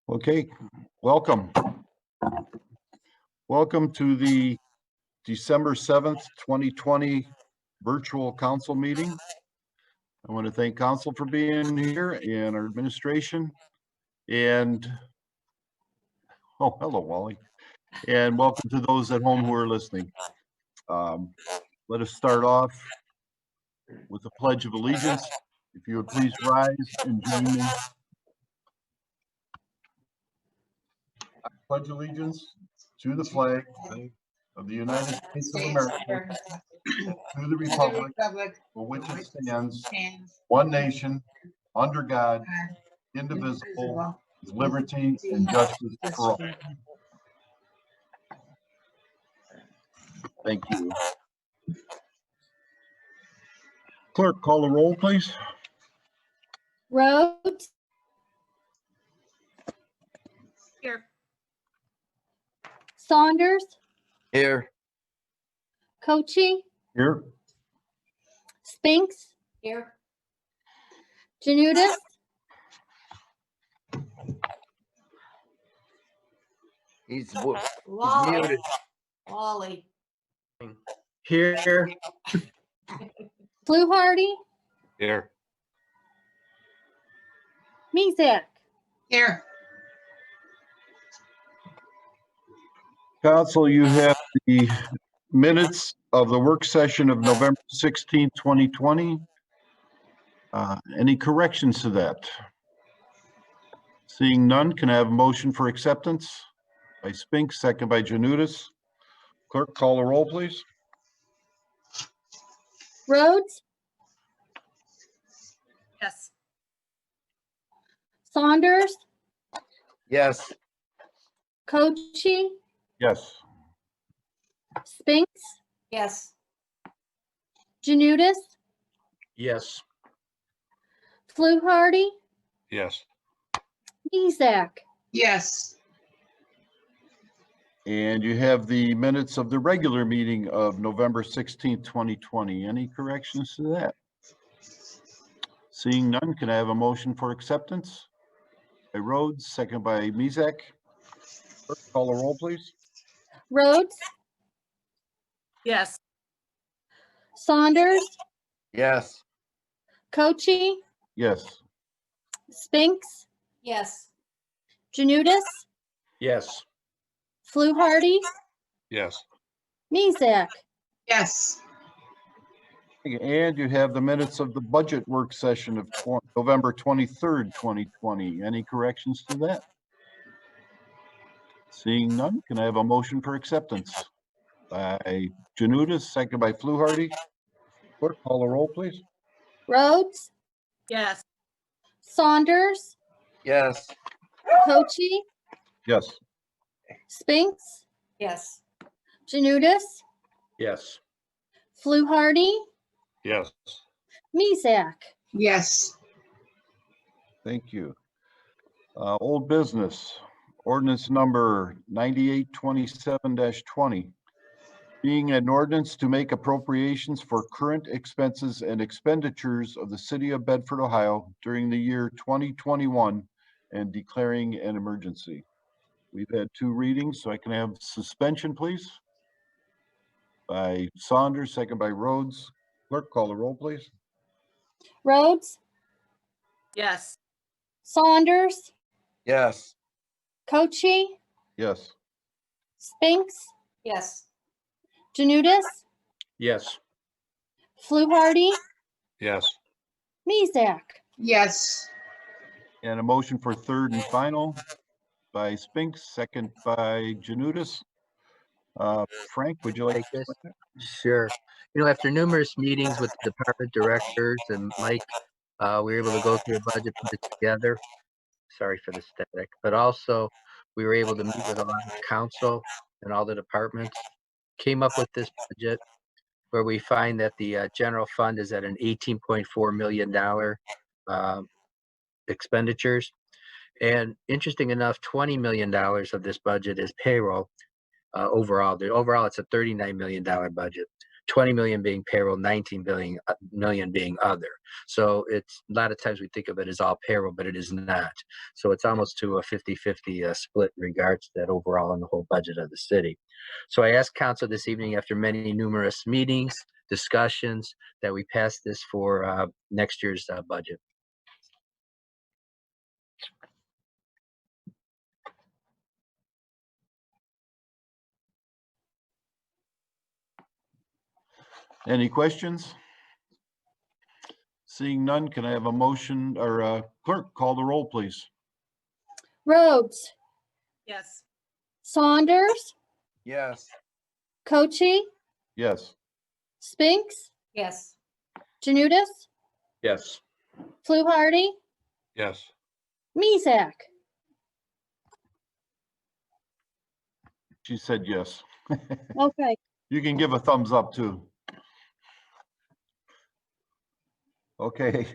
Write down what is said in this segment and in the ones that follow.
Okay, welcome. Welcome to the December 7th, 2020 virtual council meeting. I want to thank council for being here and our administration. And, oh, hello, Wally. And welcome to those at home who are listening. Let us start off with the Pledge of Allegiance. If you would please rise and join me. I pledge allegiance to the flag of the United States of America, to the republic for which it stands, one nation, under God, indivisible, with liberty and justice for all. Thank you. Clerk, call the roll, please. Rhodes. Here. Saunders. Here. Cochi. Here. Spinks. Here. Janudis. He's Wally. muted. Wally. Here. Fluharty. Here. Mezak. Here. Council, you have the minutes of the work session of November 16th, 2020. Any corrections to that? Seeing none, can I have a motion for acceptance? By Spinks, second by Janudis. Clerk, call the roll, please. Rhodes. Yes. Saunders. Yes. Cochi. Yes. Spinks. Yes. Janudis. Yes. Fluharty. Yes. Mezak. Yes. And you have the minutes of the regular meeting of November 16th, 2020. Any corrections to that? Seeing none, can I have a motion for acceptance? By Rhodes, second by Mezak. Clerk, call the roll, please. Rhodes. Yes. Saunders. Yes. Cochi. Yes. Spinks. Yes. Janudis. Yes. Fluharty. Yes. Mezak. Yes. And you have the minutes of the budget work session of November 23rd, 2020. Any corrections to that? Seeing none, can I have a motion for acceptance? By Janudis, second by Fluharty. Clerk, call the roll, please. Rhodes. Yes. Saunders. Yes. Cochi. Yes. Spinks. Yes. Janudis. Yes. Fluharty. Yes. Mezak. Yes. Thank you. Old business, ordinance number 9827-20. Being an ordinance to make appropriations for current expenses and expenditures of the city of Bedford, Ohio during the year 2021 and declaring an emergency. We've had 2 readings, so I can have suspension, please. By Saunders, second by Rhodes. Clerk, call the roll, please. Rhodes. Yes. Saunders. Yes. Cochi. Yes. Spinks. Yes. Janudis. Yes. Fluharty. Yes. Mezak. Yes. And a motion for third and final by Spinks, second by Janudis. Frank, would you like Take to this? explain Sure. After numerous meetings with the department directors and Mike, we were able to go through a budget, put it together. Sorry for the static, but also we were able to meet with a lot of council and all the departments, came up with this budget where we find that the general fund is at an $18.4 million expenditures. And interesting enough, $20 million of this budget is payroll. Overall, it's a $39 million budget. 20 million being payroll, 19 million being other. So it's a lot of times we think of it as all payroll, but it is not. So it's almost to a 50-50 split in regards to that overall in the whole budget of the city. So I asked council this evening, after many numerous meetings, discussions, that we pass this for next year's budget. Any questions? Seeing none, can I have a motion or clerk call the roll, please? Rhodes, Yes. Saunders, Yes. Cochi, Yes. Spinks, Yes. Janudis, Yes. Fluharty, Yes. Mezak. She said yes. Okay, You can give a thumbs up too. Okay.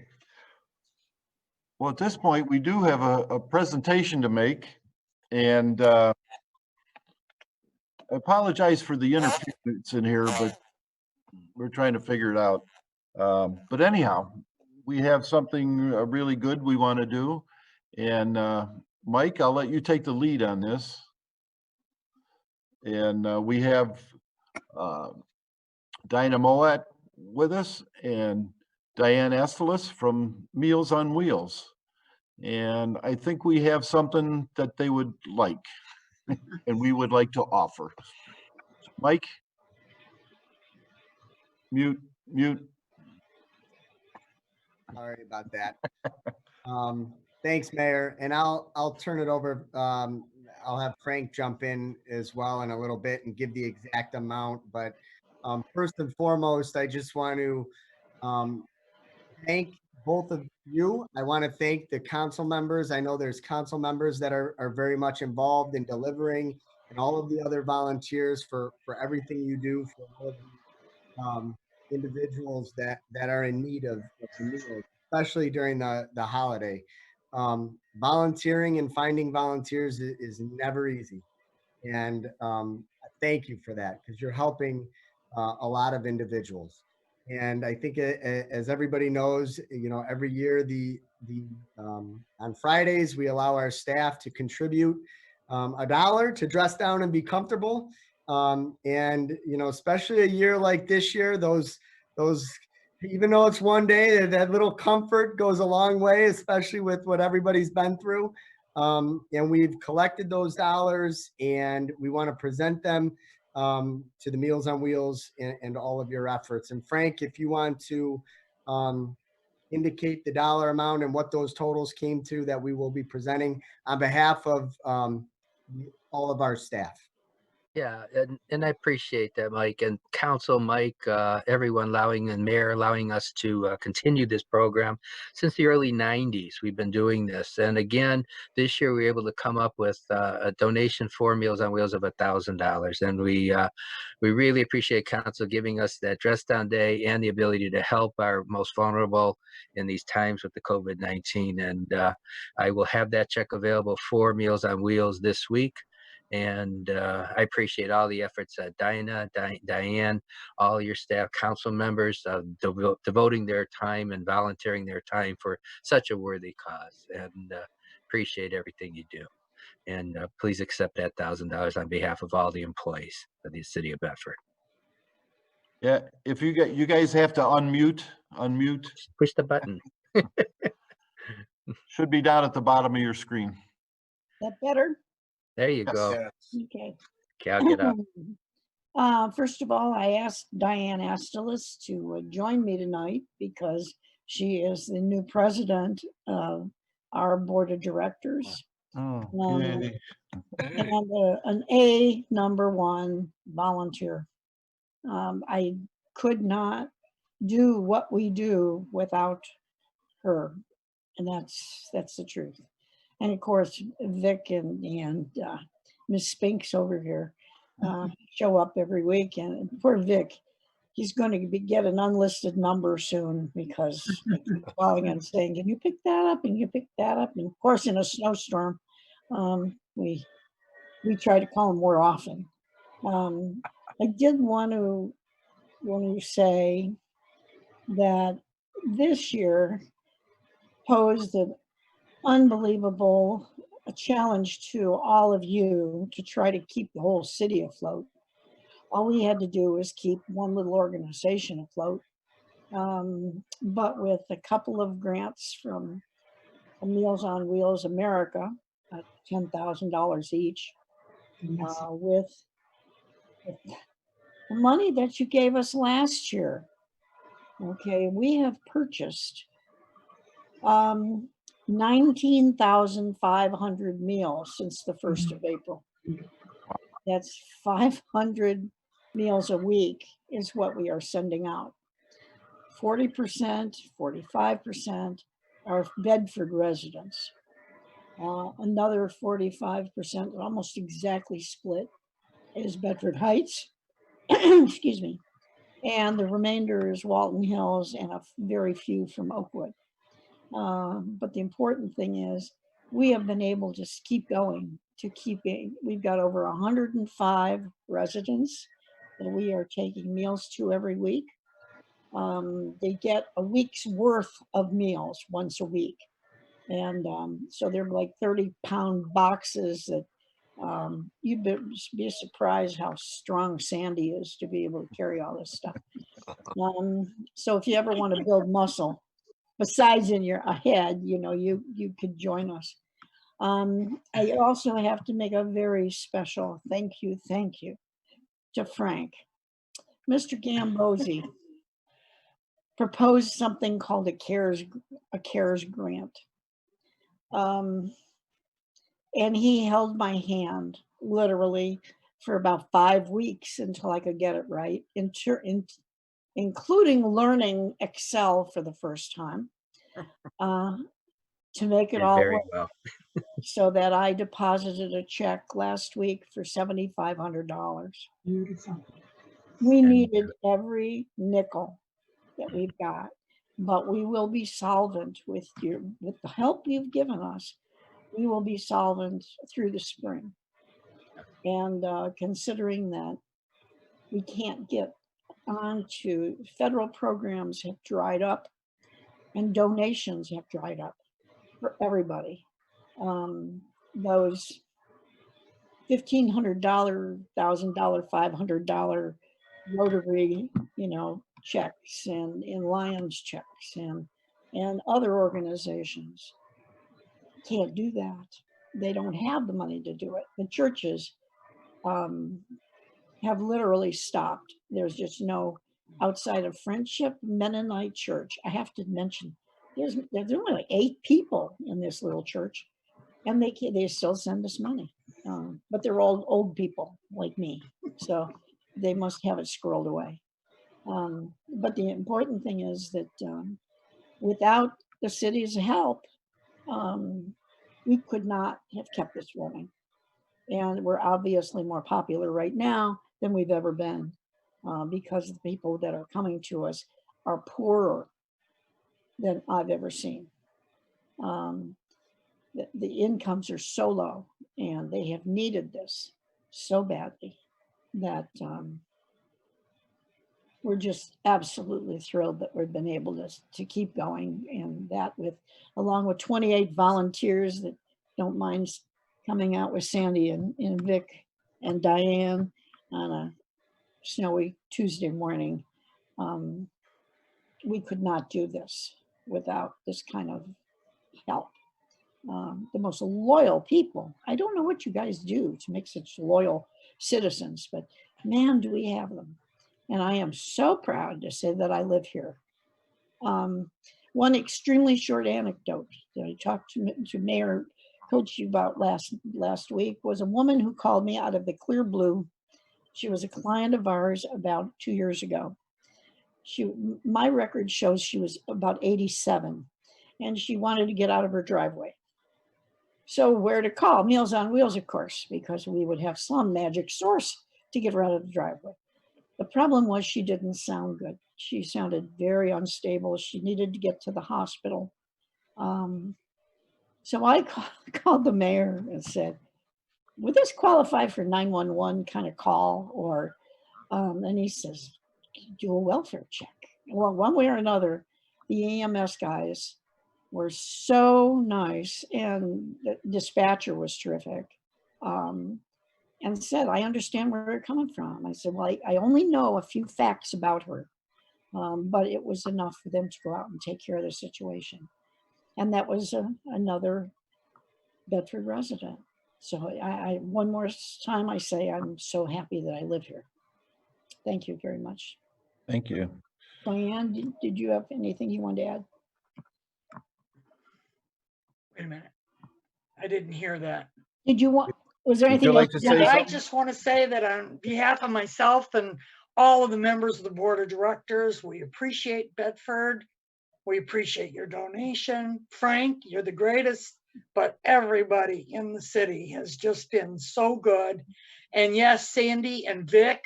Well, at this point, we do have a presentation to make, and I apologize for the interference in here, but we're trying to figure it out. But anyhow, we have something really good we want to do. And Mike, I'll let you take the lead on this. And we have Dinah Moet with us and Diane Estelis from Meals on Wheels. And I think we have something that they would like and we would like to offer. Mike? Mute. Sorry about that. Thanks, Mayor. And I'll turn it over. I'll have Frank jump in as well in a little bit and give the exact amount. But first and foremost, I just want to thank both of you. I want to thank the council members. I know there's council members that are very much involved in delivering, and all of the other volunteers for everything you do for all of the individuals that are in need of some meals, especially during the holiday. Volunteering and finding volunteers is never easy. And thank you for that, because you're helping a lot of individuals. And I think as everybody knows, every year on Fridays, we allow our staff to contribute $1 to dress down and be comfortable. And especially a year like this year, those even though it's one day, that little comfort goes a long way, especially with what everybody's been through. And we've collected those dollars, and we want to present them to the Meals on Wheels and all of your efforts. And Frank, if you want to indicate the dollar amount and what those totals came to that we will be presenting on behalf of all of our staff. Yeah, and I appreciate that, Mike, and Council Mike, everyone and Mayor allowing us to continue this program. Since the early 90s, we've been doing this. And again, this year we were able to come up with a donation for Meals on Wheels of $1,000. And we really appreciate Council giving us that dress down day and the ability to help our most vulnerable in these times with the COVID-19. And I will have that check available for Meals on Wheels this week. And I appreciate all the efforts, Diana, Diane, all your staff, council members, devoting their time and volunteering their time for such a worthy cause. And appreciate everything you do. And please accept that $1,000 on behalf of all the employees of the city of Bedford. Yeah, if you guys have to unmute. Push the button. Should be down at the bottom of your screen. That better? There you Yes. go. Okay. Okay, I'll get up. First of all, I asked Diane Estelis to join me tonight because she is the new president of our board of directors. Oh, yay. And an A #1 volunteer. I could not do what we do without her, and that's the truth. And of course, Vic and Miss Spinks over here show up every week. And poor Vic, he's going to get an unlisted number soon because I keep calling and saying, "Can you pick that up? And you pick that up?" And of course, in a snowstorm, we try to call him more often. I did want to when you say that this year posed an unbelievable challenge to all of you to try to keep the whole city afloat. All we had to do was keep one little organization afloat. But with a couple of grants from Meals on Wheels America, at $10,000 each, with the money that you gave us last year, okay, we have purchased 19,500 meals since the 1st of April. That's 500 meals a week is what we are sending out. 40%, 45% are Bedford residents. Another 45%, almost exactly split, is Bedford Heights. Excuse me. And the remainder is Walton Hills and a very few from Oakwood. But the important thing is we have been able to keep going, to keep it. We've got over 105 residents that we are taking meals to every week. They get a week's worth of meals once a week. And so they're like 30-pound boxes that you'd be surprised how strong Sandy is to be able to carry all this stuff. So if you ever want to build muscle, besides in your head, you know, you could join us. I also have to make a very special thank you to Frank. Mr. Gambosi proposed something called a CARES grant. And he held my hand literally for about 5 weeks until I could get it right, including learning Excel for the first time, to make it Did all very work, well. so that I deposited a check last week for $7,500. Beautiful. We And, needed every nickel that we've got, but we will be solvent with the help you've given us. We will be solvent through the spring. And considering that we can't get onto federal programs have dried up and donations have dried up for everybody. Those $1,500, $1,000, $500 Rotary, you know, checks and in Lions checks and other organizations can't do that. They don't have the money to do it. The churches have literally stopped. There's just no, outside of Friendship Mennonite Church. I have to mention, there's only like 8 people in this little church, and they still send us money. But they're all old people like me, so they must have it squirreled away. But the important thing is that without the city's help, we could not have kept this rolling. And we're obviously more popular right now than we've ever been, because the people that are coming to us are poorer than I've ever seen. The incomes are so low, and they have needed this so badly that we're just absolutely thrilled that we've been able to keep going, and that along with 28 volunteers that don't mind coming out with Sandy and Vic and Diane on a snowy Tuesday morning. We could not do this without this kind of help. The most loyal people. I don't know what you guys do to make such loyal citizens, but man, do we have them. And I am so proud to say that I live here. One extremely short anecdote that I talked to Mayor Coach about last week was a woman who called me out of the clear blue. She was a client of ours about 2 years ago. My record shows she was about 87, and she wanted to get out of her driveway. So where to call? Meals on Wheels, of course, because we would have some magic source to get her out of the driveway. The problem was she didn't sound good. She sounded very unstable. She needed to get to the hospital. So I called the mayor and said, would this qualify for 911 kind of call? Or, and he says, do a welfare check. Well, one way or another, the EMS guys were so nice, and the dispatcher was terrific. And said, I understand where you're coming from. I said, well, I only know a few facts about her, but it was enough for them to go out and take care of the situation. And that was another Bedford resident. So one more time I say, I'm so happy that I live here. Thank you very much. Thank you. Diane, did you have anything you wanted to add? Wait a minute. I didn't hear that. Did you want, was there Would you anything like else? to say I something? just want to say that on behalf of myself and all of the members of the board of directors, we appreciate Bedford. We appreciate your donation. Frank, you're the greatest, but everybody in the city has just been so good. And yes, Sandy and Vic,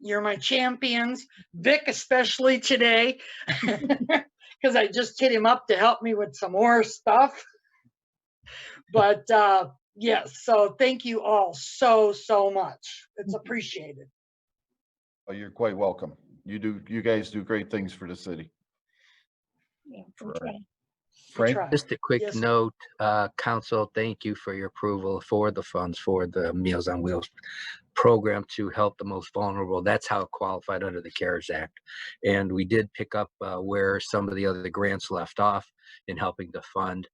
you're my champions. Vic, especially today, because I just hit him up to help me with some more stuff. But yes, so thank you all so much. It's appreciated. Oh, you're quite welcome. You guys do great things for the city. Yeah, Sure. okay. We Frank? try. Just a quick Yes, sir. note, council, thank you for your approval for the funds for the Meals on Wheels program to help the most vulnerable. That's how it qualified under the CARES Act. And we did pick up where some of the other grants left off in helping to fund,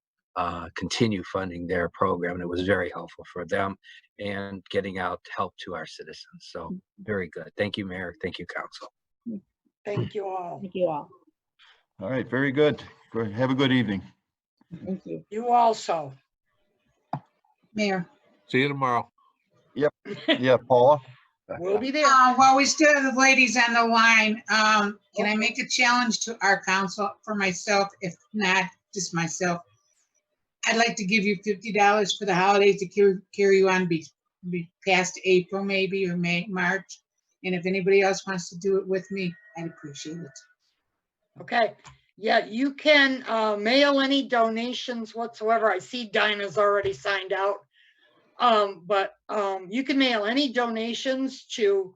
continue funding their program. And it was very helpful for them and getting out help to our citizens. So very good. Thank you, Mayor. Thank you, council. Thank you all. Thank you all. All right, very good. Have a good evening. Thank you. You also. Mayor. See you tomorrow. Yeah, Paula? We'll be there. While we still have the ladies on the line, can I make a challenge to our council for myself? If not, just myself. I'd like to give you $50 for the holidays to carry you on be past April maybe, or May, March. And if anybody else wants to do it with me, I'd appreciate it. Okay. Yeah, you can mail any donations whatsoever. I see Dinah's already signed out. But you can mail any donations to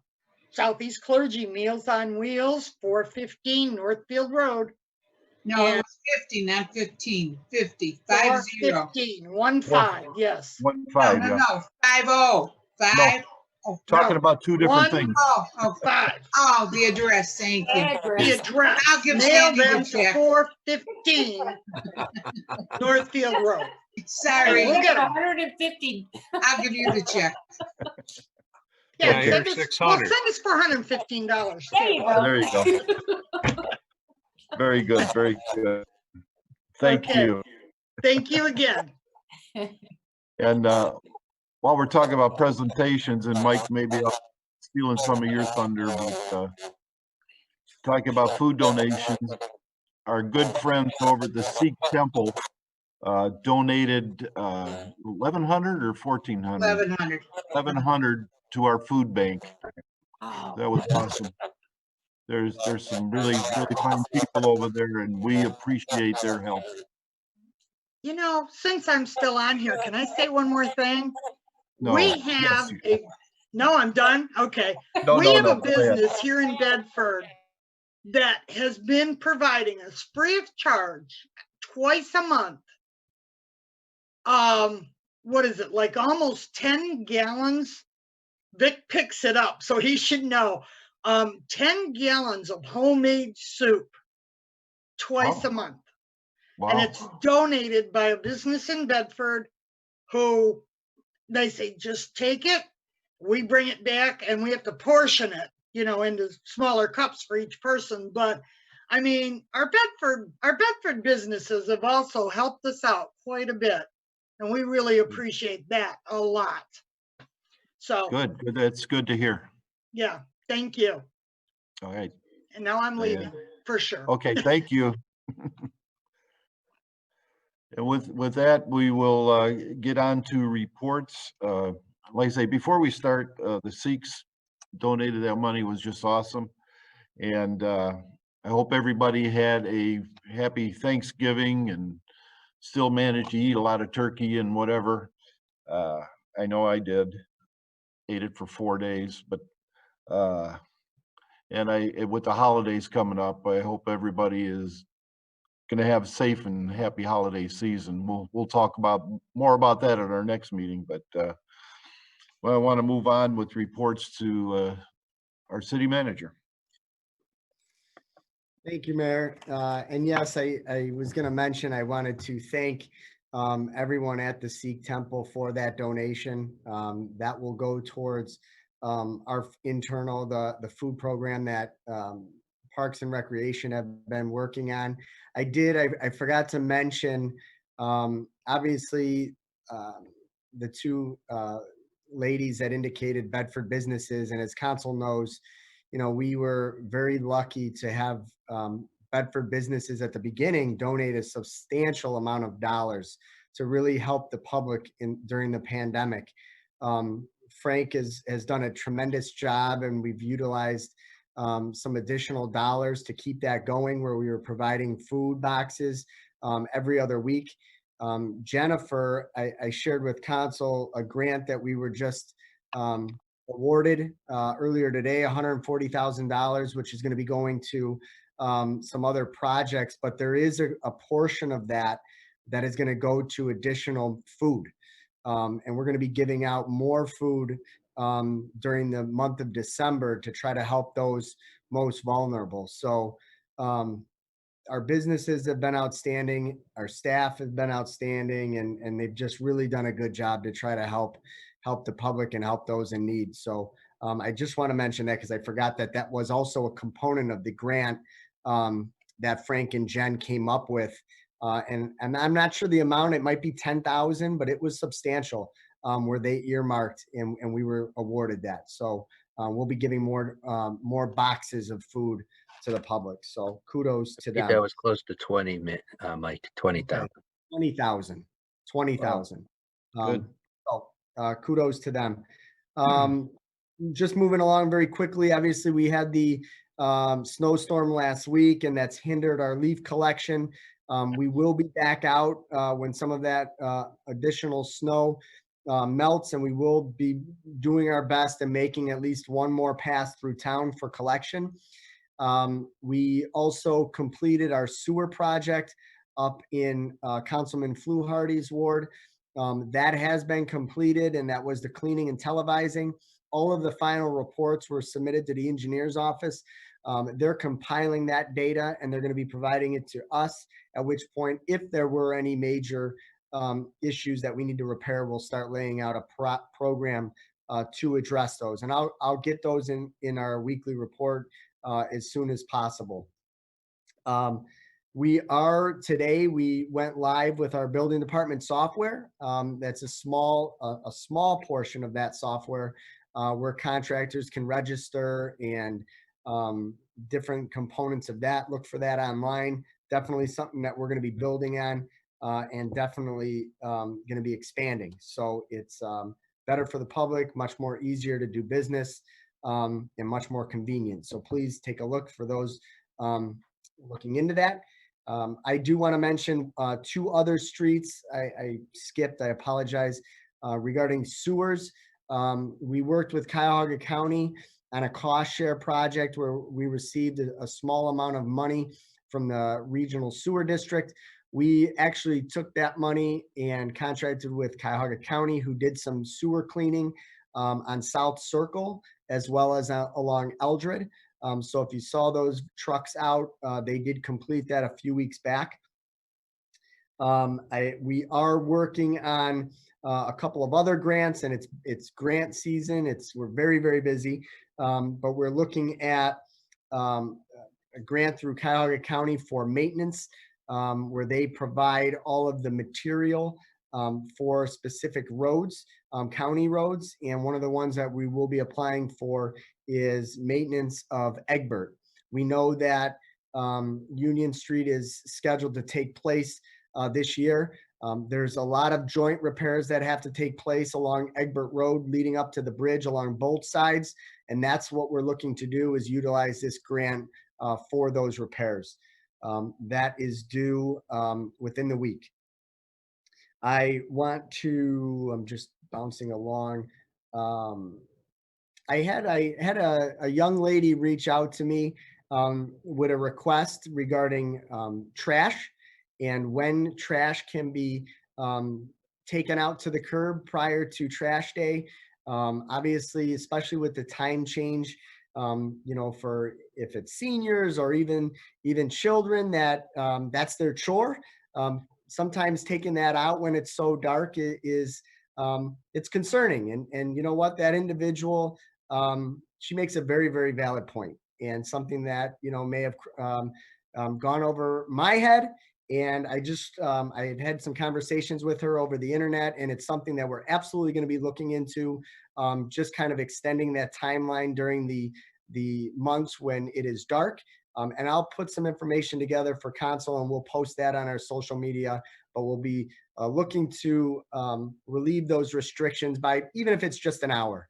Southeast Clergy Meals on Wheels, 415 Northfield Road. No, it And- was 50, not 15. 50, 50. 415, 15, yes. 1-5, No, yeah. no, 50. 5. Oh, Talking No. about two different 1, things. oh, 5. oh, the address, thank you. The address. I'll give Mail Sandy the them to check. 415 Northfield Road. Sorry, We'll get 'em. 150. I'll give you the check. Yeah, Yeah, you're send us, well, 600. send us $415. There you too. go. There you go. Very good, very good. Thank Okay. you. Thank you again. And while we're talking about presentations, and Mike, maybe I'm stealing some of your thunder, but talking about food donations, our good friends over at the Sikh Temple donated 1,100 or 1,400? 1,100. 1,100 to our food bank. Oh, That was awesome. There's some really fine people over there, and we appreciate their help. You know, since I'm still on here, can I say one more thing? No, We yes, have you- no, I'm done. Okay. No, We no, have no, a go ahead. business here in Bedford that has been providing us free of charge twice a month. What is it? Like almost 10 gallons. Vic picks it up, so he should know. 10 gallons of homemade soup twice Wow. a month. Wow. And it's donated by a business in Bedford who they say, just take it. We bring it back and we have to portion it, you know, into smaller cups for each person. But I mean, our Bedford businesses have also helped us out quite a bit. And we really appreciate that a lot. So Good. That's good to hear. yeah, thank you. All right. And now I'm leaving for sure. Okay, thank you. And with that, we will get on to reports. Like I say, before we start, the Sikhs donated that money, was just awesome. And I hope everybody had a happy Thanksgiving and still managed to eat a lot of turkey and whatever. I know I did. Ate it for 4 days, but And with the holidays coming up, I hope everybody is gonna have a safe and happy holiday season. We'll talk more about that at our next meeting, but well, I want to move on with reports to our city manager. Thank you, Mayor. And yes, I was going to mention, I wanted to thank everyone at the Sikh Temple for that donation. That will go towards our internal, the food program that Parks and Recreation have been working on. I forgot to mention, obviously, the two ladies that indicated Bedford businesses, and as council knows, we were very lucky to have Bedford businesses at the beginning donate a substantial amount of dollars to really help the public during the pandemic. Frank has done a tremendous job, and we've utilized some additional dollars to keep that going, where we were providing food boxes every other week. Jennifer, I shared with council a grant that we were just awarded earlier today, $140,000, which is going to be going to some other projects, but there is a portion of that is going to go to additional food. And we're going to be giving out more food during the month of December to try to help those most vulnerable. So our businesses have been outstanding. Our staff has been outstanding, and they've just really done a good job to try to help the public and help those in need. So I just want to mention that because I forgot that was also a component of the grant that Frank and Jen came up with. And I'm not sure the amount, it might be 10,000, but it was substantial where they earmarked and we were awarded that. So we'll be giving more boxes of food to the public. So kudos to I think them. that was close to 20, Mike, 20,000. 20,000. 20,000. Good. So kudos to them. Just moving along very quickly. Obviously, we had the snowstorm last week, and that's hindered our leaf collection. We will be back out when some of that additional snow melts, and we will be doing our best and making at least one more pass through town for collection. We also completed our sewer project up in Councilman Fluharty's ward. That has been completed, and that was the cleaning and televising. All of the final reports were submitted to the engineer's office. They're compiling that data, and they're going to be providing it to us, at which point, if there were any major issues that we need to repair, we'll start laying out a program to address those. And I'll get those in our weekly report as soon as possible. Today we went live with our building department software. That's a small portion of that software where contractors can register and different components of that. Look for that online. Definitely something that we're going to be building on and definitely going to be expanding. So it's better for the public, much more easier to do business, and much more convenient. So please take a look for those looking into that. I do want to mention two other streets I skipped. I apologize. Regarding sewers, we worked with Cuyahoga County on a cost share project where we received a small amount of money from the regional sewer district. We actually took that money and contracted with Cuyahoga County, who did some sewer cleaning on South Circle as well as along Eldred. So if you saw those trucks out, they did complete that a few weeks back. We are working on a couple of other grants, and it's grant season. We're very, very busy, but we're looking at a grant through Cuyahoga County for maintenance, where they provide all of the material for specific roads, county roads. And one of the ones that we will be applying for is maintenance of Egbert. We know that Union Street is scheduled to take place this year. There's a lot of joint repairs that have to take place along Egbert Road leading up to the bridge along both sides. And that's what we're looking to do, is utilize this grant for those repairs. That is due within the week. I'm just bouncing along. I had a young lady reach out to me with a request regarding trash and when trash can be taken out to the curb prior to trash day. Obviously, especially with the time change, for if it's seniors or even children that that's their chore. Sometimes taking that out when it's so dark is it's concerning. And you know what, that individual, she makes a very, very valid point and something that, may have gone over my head. And I just, I had had some conversations with her over the internet, and it's something that we're absolutely going to be looking into, just kind of extending that timeline during the months when it is dark. And I'll put some information together for council and we'll post that on our social media, but we'll be looking to relieve those restrictions by, even if it's just an hour.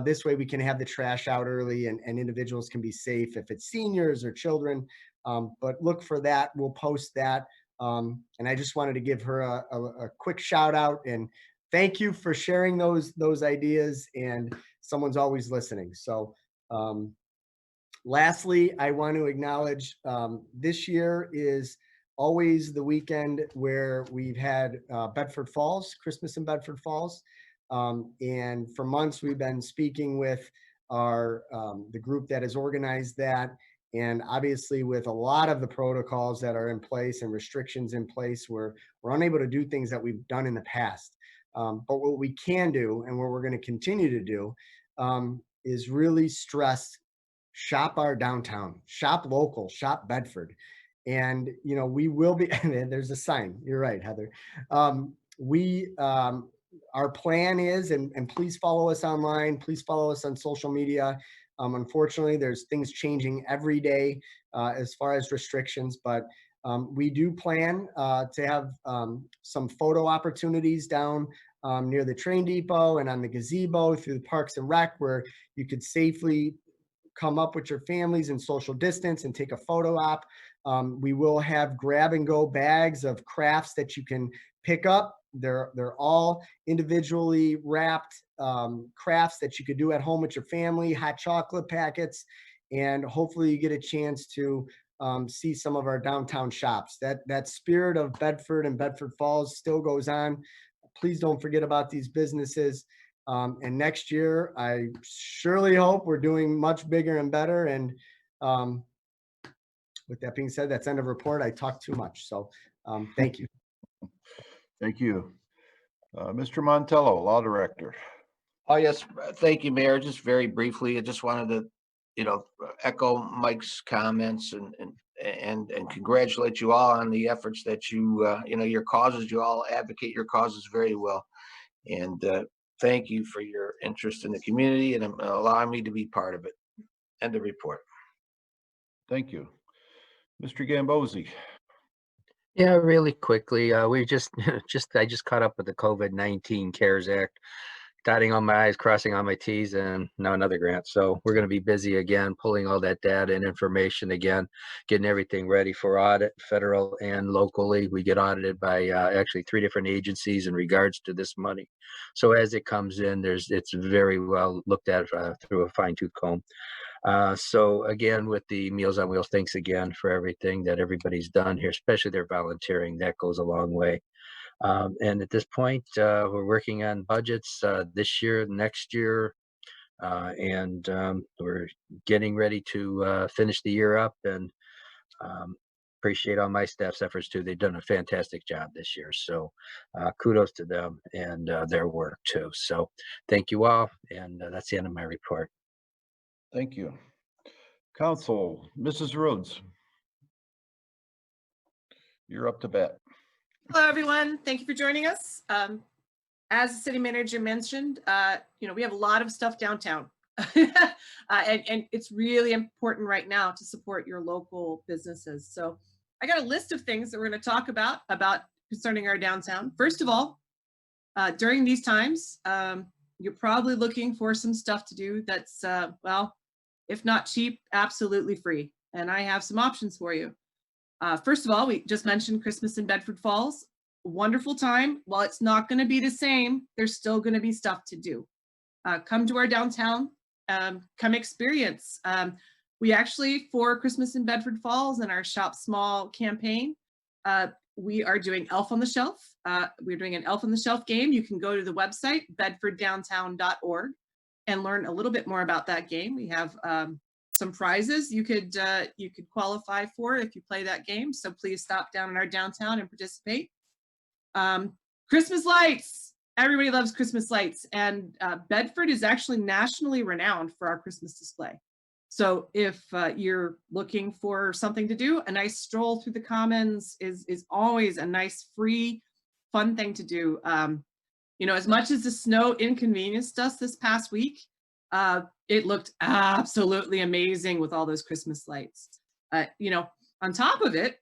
This way we can have the trash out early and individuals can be safe if it's seniors or children. But look for that. We'll post that. And I just wanted to give her a quick shout out and thank you for sharing those ideas, and someone's always listening. So lastly, I want to acknowledge this year is always the weekend where we've had Bedford Falls, Christmas in Bedford Falls. And for months we've been speaking with our the group that has organized that. And obviously with a lot of the protocols that are in place and restrictions in place, we're unable to do things that we've done in the past. But what we can do and what we're going to continue to do is really stress shop our downtown, shop local, shop Bedford. And, we will be, and there's a sign, you're right, Heather. Our plan is, and please follow us online, please follow us on social media. Unfortunately, there's things changing every day as far as restrictions, but we do plan to have some photo opportunities down near the train depot and on the gazebo through the Parks and Rec, where you could safely come up with your families and social distance and take a photo op. We will have grab and go bags of crafts that you can pick up. They're all individually wrapped crafts that you could do at home with your family, hot chocolate packets, and hopefully you get a chance to see some of our downtown shops. That spirit of Bedford and Bedford Falls still goes on. Please don't forget about these businesses. And next year, I surely hope we're doing much bigger and better. And with that being said, that's end of report. I talked too much. So thank you. Thank you. Mr. Montello, Law Director. Oh, yes. Thank you, Mayor. Just very briefly, I just wanted to, echo Mike's comments and congratulate you all on the efforts that your causes, you all advocate your causes very well. And thank you for your interest in the community and allowing me to be part of it. End of report. Thank you. Mr. Gambosi. Yeah, really quickly. We I just caught up with the COVID-19 CARES Act, dotting on my I's, crossing on my T's, and now another grant. So we're going to be busy again, pulling all that data and information again, getting everything ready for audit, federal and locally. We get audited by actually 3 different agencies in regards to this money. So as it comes in, it's very well looked at through a fine-tooth comb. So again, with the Meals on Wheels, thanks again for everything that everybody's done here, especially their volunteering. That goes a long way. And at this point, we're working on budgets this year, next year, and we're getting ready to finish the year up. And appreciate all my staff's efforts too. They've done a fantastic job this year. So kudos to them and their work too. So thank you all. And that's the end of my report. Thank you. Council, Mrs. Rhodes. You're up to bat. Hello, everyone. Thank you for joining us. As the city manager mentioned, we have a lot of stuff downtown. And it's really important right now to support your local businesses. So I got a list of things that we're going to talk about concerning our downtown. First of all, during these times, you're probably looking for some stuff to do that's, if not cheap, absolutely free. And I have some options for you. First of all, we just mentioned Christmas in Bedford Falls. Wonderful time. While it's not going to be the same, there's still going to be stuff to do. Come to our downtown. come experience. We actually, for Christmas in Bedford Falls and our Shop Small campaign, we are doing Elf on the Shelf. We're doing an Elf on the Shelf game. You can go to the website, bedforddowntown.org, and learn a little bit more about that game. We have some prizes you could qualify for if you play that game. So please stop down in our downtown and participate. Christmas lights. Everybody loves Christmas lights, and Bedford is actually nationally renowned for our Christmas display. So if you're looking for something to do, a nice stroll through the Commons is always a nice, free, fun thing to do. You know, as much as the snow inconvenienced us this past week, it looked absolutely amazing with all those Christmas lights. You know, on top of it,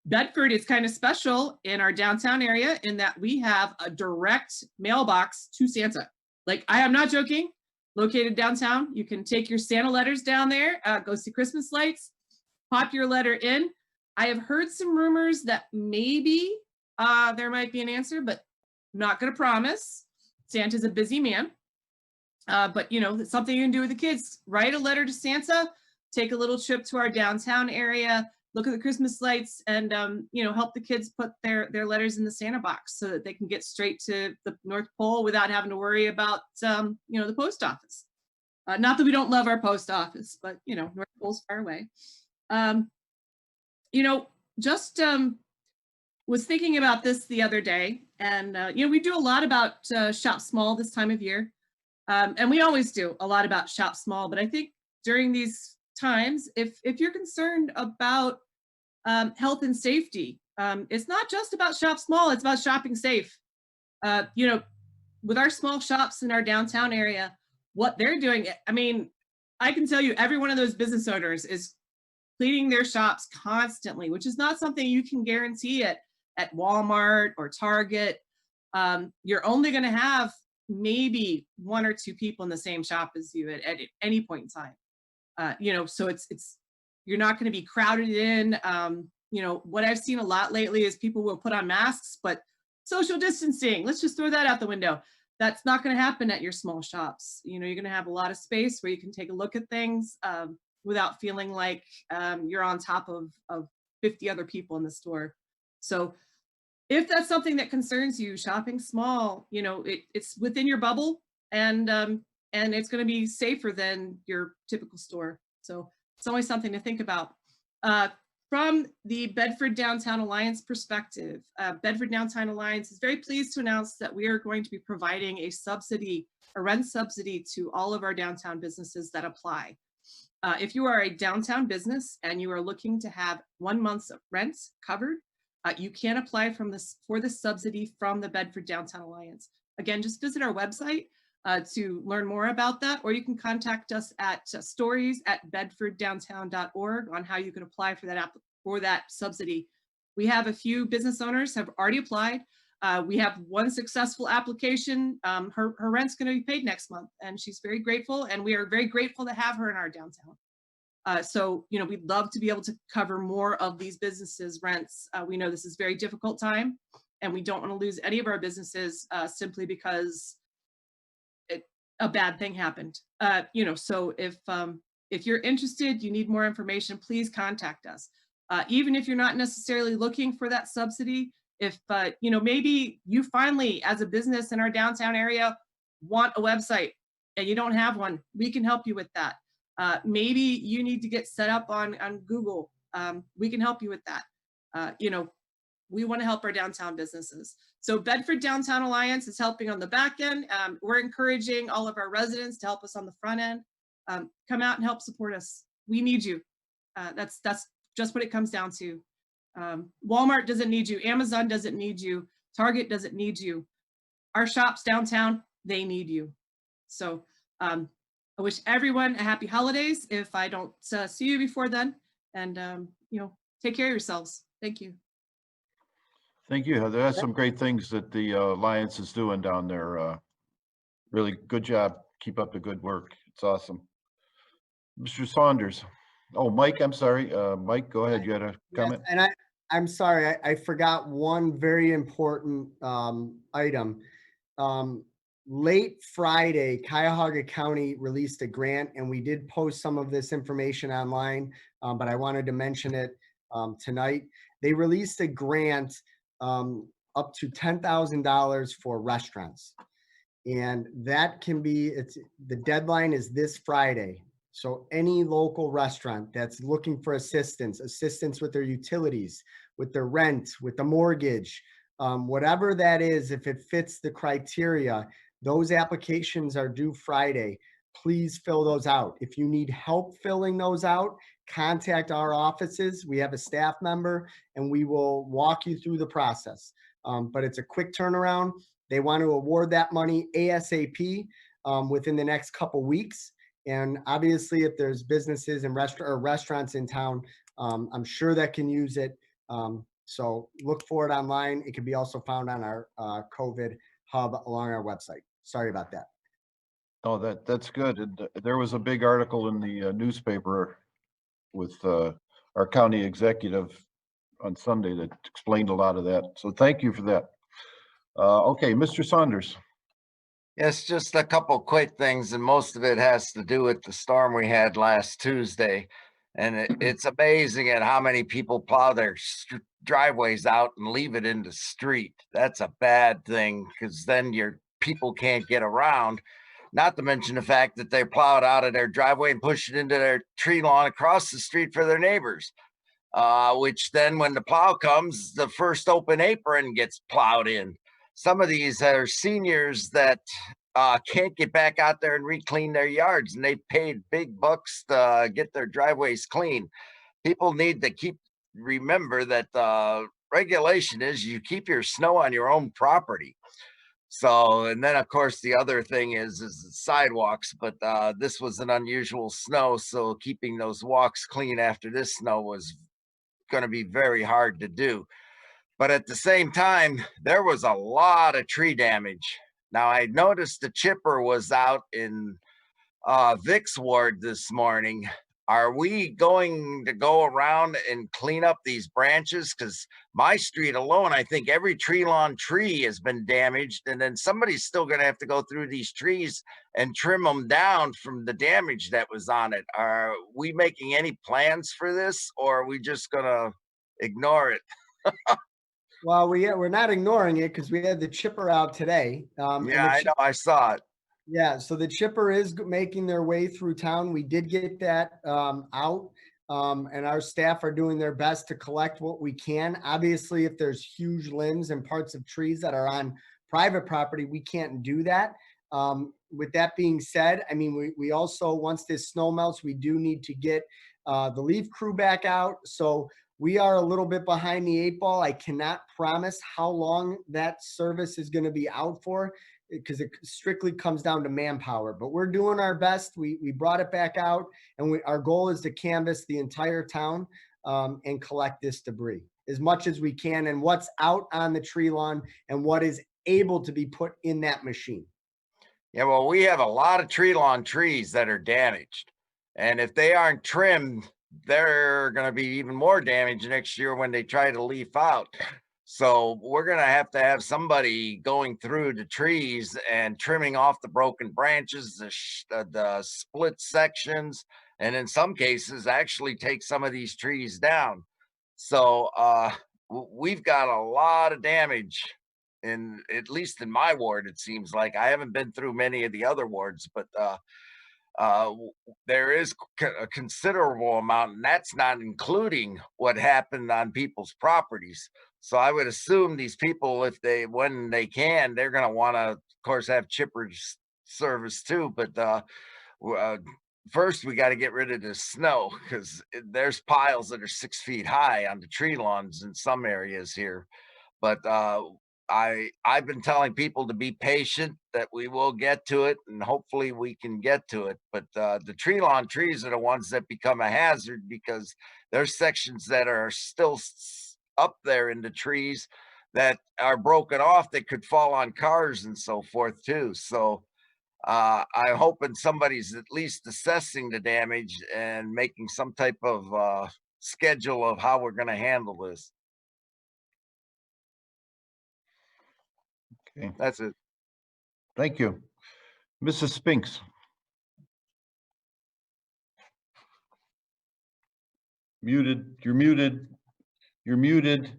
Bedford is kind of special in our downtown area in that we have a direct mailbox to Santa. Like, I am not joking. Located downtown, you can take your Santa letters down there, go see Christmas lights, pop your letter in. I have heard some rumors that maybe there might be an answer, but I'm not going to promise. Santa's a busy man. But, you know, it's something you can do with the kids. Write a letter to Santa, take a little trip to our downtown area, look at the Christmas lights, and, you know, help the kids put their letters in the Santa box so that they can get straight to the North Pole without having to worry about, you know, the post office. Not that we don't love our post office, but, you know, North Pole's far away. You know, just was thinking about this the other day, and, you know, we do a lot about Shop Small this time of year. And we always do a lot about Shop Small, but I think during these times, if you're concerned about health and safety, it's not just about Shop Small, it's about shopping safe. You know, with our small shops in our downtown area, what they're doing, I mean, I can tell you every one of those business owners is cleaning their shops constantly, which is not something you can guarantee at Walmart or Target. You're only going to have maybe 1 or 2 people in the same shop as you at any point in time. You know, so it's you're not going to be crowded in. You know, what I've seen a lot lately is people will put on masks, but social distancing, let's just throw that out the window. That's not going to happen at your small shops. You know, you're going to have a lot of space where you can take a look at things without feeling like you're on top of 50 other people in the store. So if that's something that concerns you, shopping small, you know, it's within your bubble, and it's going to be safer than your typical store. So it's always something to think about. From the Bedford Downtown Alliance perspective, Bedford Downtown Alliance is very pleased to announce that we are going to be providing a rent subsidy to all of our downtown businesses that apply. If you are a downtown business and you are looking to have 1 month's rent covered, you can apply for this subsidy from the Bedford Downtown Alliance. Again, just visit our website to learn more about that, or you can contact us at stories@bedforddowntown.org on how you can apply for that subsidy. We have a few business owners have already applied. We have one successful application. Her rent's going to be paid next month, and she's very grateful, and we are very grateful to have her in our downtown. So, you know, we'd love to be able to cover more of these businesses' rents. We know this is a very difficult time, and we don't want to lose any of our businesses simply because a bad thing happened. You know, so if you're interested, you need more information, please contact us. Even if you're not necessarily looking for that subsidy, if, you know, maybe you finally, as a business in our downtown area, want a website and you don't have one, we can help you with that. Maybe you need to get set up on Google. We can help you with that. You know, we want to help our downtown businesses. So Bedford Downtown Alliance is helping on the back end. We're encouraging all of our residents to help us on the front end. Come out and help support us. We need you. That's just what it comes down to. Walmart doesn't need you. Amazon doesn't need you. Target doesn't need you. Our shops downtown, they need you. So I wish everyone a happy holidays if I don't see you before then. And, you know, take care of yourselves. Thank you. Thank you, Heather. That's some great things that the Alliance is doing down there. Really good job. Keep up the good work. It's awesome. Mr. Saunders. Oh, Mike, I'm sorry. Mike, go ahead. You had a comment? Yes, and I'm sorry. I forgot one very important item. late Friday, Cuyahoga County released a grant, and we did post some of this information online, but I wanted to mention it tonight. They released a grant up to $10,000 for restaurants. And that can be, the deadline is this Friday. So any local restaurant that's looking for assistance with their utilities, with their rent, with the mortgage, whatever that is, if it fits the criteria, those applications are due Friday. Please fill those out. If you need help filling those out, contact our offices. We have a staff member and we will walk you through the process. But it's a quick turnaround. They want to award that money ASAP within the next couple weeks. And obviously, if there's businesses and restaurants in town, I'm sure that can use it. So look for it online. It can be also found on our COVID hub along our website. Sorry about that. Oh, that's good. And there was a big article in the newspaper with our county executive on Sunday that explained a lot of that. So thank you for that. Okay, Mr. Saunders. Yes, just a couple quick things, and most of it has to do with the storm we had last Tuesday. And it's amazing at how many people plow their driveways out and leave it in the street. That's a bad thing, because then your people can't get around. Not to mention the fact that they plow it out of their driveway and push it into their tree lawn across the street for their neighbors. Which then when the plow comes, the first open apron gets plowed in. Some of these are seniors that can't get back out there and re-clean their yards, and they paid big bucks to get their driveways clean. People need to remember that regulation is you keep your snow on your own property. So, and then of course the other thing is the sidewalks, but this was an unusual snow, so keeping those walks clean after this snow was going to be very hard to do. But at the same time, there was a lot of tree damage. Now, I noticed the chipper was out in Vic's ward this morning. Are we going to go around and clean up these branches? Because my street alone, I think every tree lawn tree has been damaged. And then somebody's still going to have to go through these trees and trim them down from the damage that was on it. Are we making any plans for this, or are we just going to ignore it? Well, we're not ignoring it because we had the chipper out today. Yeah, I know. I saw it. Yeah, so the chipper is making their way through town. We did get that out, and our staff are doing their best to collect what we can. Obviously, if there's huge limbs and parts of trees that are on private property, we can't do that. With that being said, I mean, we also, once this snow melts, we do need to get the leaf crew back out. So we are a little bit behind the 8 ball. I cannot promise how long that service is going to be out for, because it strictly comes down to manpower, but we're doing our best. We brought it back out, and our goal is to canvass the entire town and collect this debris as much as we can, and what's out on the tree lawn and what is able to be put in that machine. Yeah, well, we have a lot of tree lawn trees that are damaged, and if they aren't trimmed, they're going to be even more damage next year when they try to leaf out. So we're going to have somebody going through the trees and trimming off the broken branches, the split sections, and in some cases actually take some of these trees down. So we've got a lot of damage, at least in my ward. It seems like I haven't been through many of the other wards, but there is a considerable amount, and that's not including what happened on people's properties. So I would assume these people, when they can, they're going to want to, of course, have chipper service too. But first, we got to get rid of the snow, because there's piles that are 6 feet high on the tree lawns in some areas here. But I've been telling people to be patient, that we will get to it, and hopefully we can get to it. But the tree lawn trees are the ones that become a hazard, because there's sections that are still up there in the trees that are broken off that could fall on cars and so forth too. So I'm hoping somebody's at least assessing the damage and making some type of schedule of how we're going to handle this. Okay. That's it. Thank you. Mrs. Spinks. Muted, you're muted, you're muted.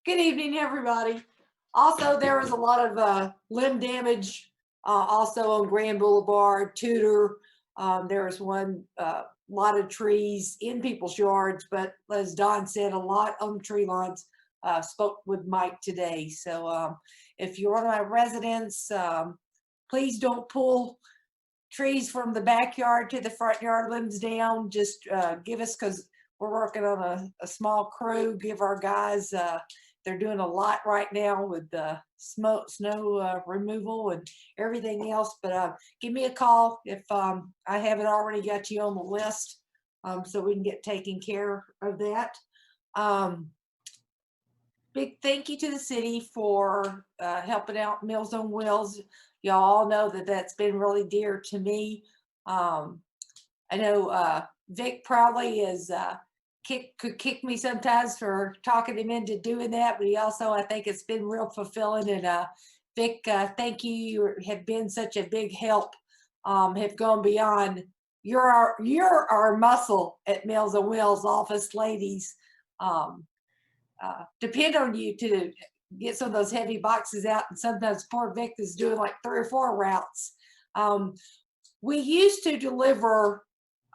Good evening, everybody. Also, there was a lot of limb damage also on Grand Boulevard, Tudor. There was one lot of trees in people's yards, but as Don said, a lot on the tree lines. Spoke with Mike today. So if you're one of my residents, please don't pull trees from the backyard to the front yard, limbs down. Just give us, because we're working on a small crew, give our guys, they're doing a lot right now with the snow removal and everything else. But give me a call if I haven't already got you on the list, so we can get taken care of that. Big thank you to the city for helping out Meals on Wheels. Y'all all know that that's been really dear to me. I know Vic probably is could kick me sometimes for talking him into doing that, but he also, I think it's been real fulfilling. And Vic, thank you. You have been such a big help. Have gone beyond. You're our muscle at Meals on Wheels office, ladies. Depend on you to get some of those heavy boxes out, and sometimes poor Vic is doing like 3 or 4 routes. We used to deliver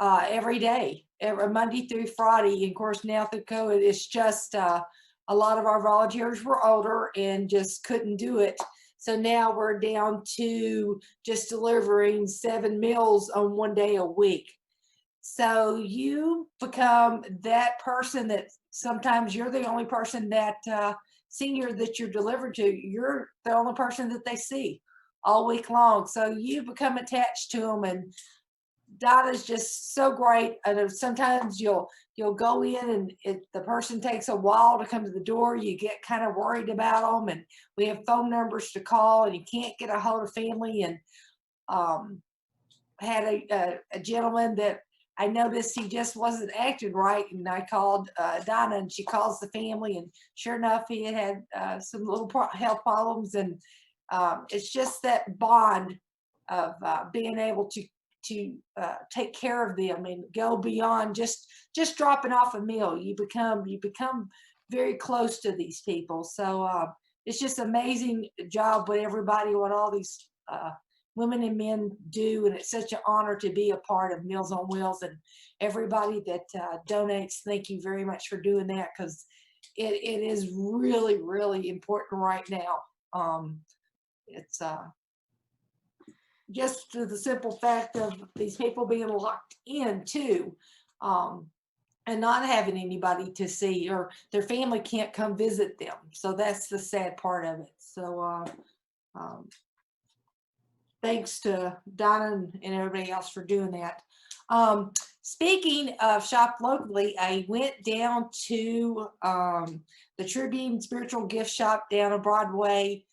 every day, every Monday through Friday. And of course, now through COVID, it's just a lot of our volunteers were older and just couldn't do it. So now we're down to just delivering 7 meals on 1 day a week. So you become that person that sometimes you're the only person that senior that you're delivered to. You're the only person that they see all week long. So you become attached to them, and Donna's just so great. And sometimes you'll go in and the person takes a while to come to the door. You get kind of worried about them, and we have phone numbers to call, and you can't get a hold of family. And had a gentleman that I noticed he just wasn't acting right, and I called Donna, and she calls the family, and sure enough, he had some little health problems. And it's just that bond of being able to take care of them and go beyond just dropping off a meal. You become very close to these people. So it's just amazing job what all these women and men do, and it's such an honor to be a part of Meals on Wheels. And everybody that donates, thank you very much for doing that, because it is really, really important right now. It's just to the simple fact of these people being locked in too, and not having anybody to see, or their family can't come visit them. So that's the sad part of it. So thanks to Donna and everybody else for doing that. Speaking of shop locally, I went down to the Tribune Spiritual Gift Shop down on Broadway.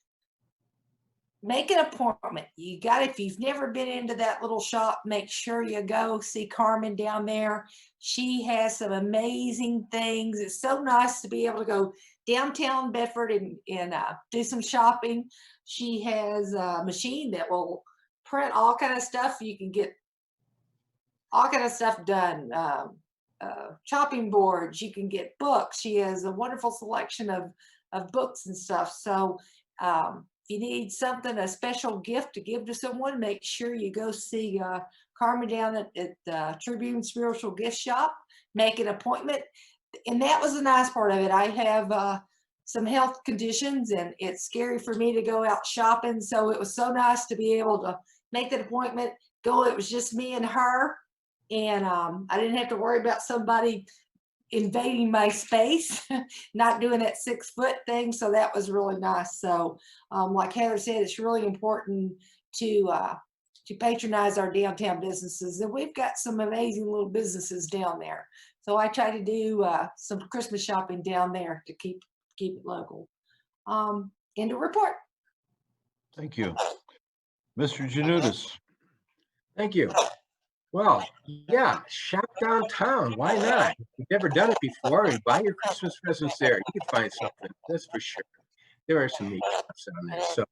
Make an appointment. You got, if you've never been into that little shop, make sure you go see Carmen down there. She has some amazing things. It's so nice to be able to go downtown Bedford and do some shopping. She has a machine that will print all kind of stuff. You can get all kind of stuff done. Chopping boards, you can get books. She has a wonderful selection of books and stuff. So if you need something, a special gift to give to someone, make sure you go see Carmen down at Tribune Spiritual Gift Shop. Make an appointment. And that was the nice part of it. I have some health conditions, and it's scary for me to go out shopping. So it was so nice to be able to make that appointment, go. It was just me and her. And I didn't have to worry about somebody invading my space, not doing that 6-foot thing. So that was really nice. So like Heather said, it's really important to patronize our downtown businesses. And we've got some amazing little businesses down there. So I try to do some Christmas shopping down there to keep it local. End of report. Thank you. Mr. Janutis. Thank you. Well, yeah, shop downtown. Why not? If you've never done it before, and buy your Christmas presents there. You can find something, that's for sure. there are some meetings on this. So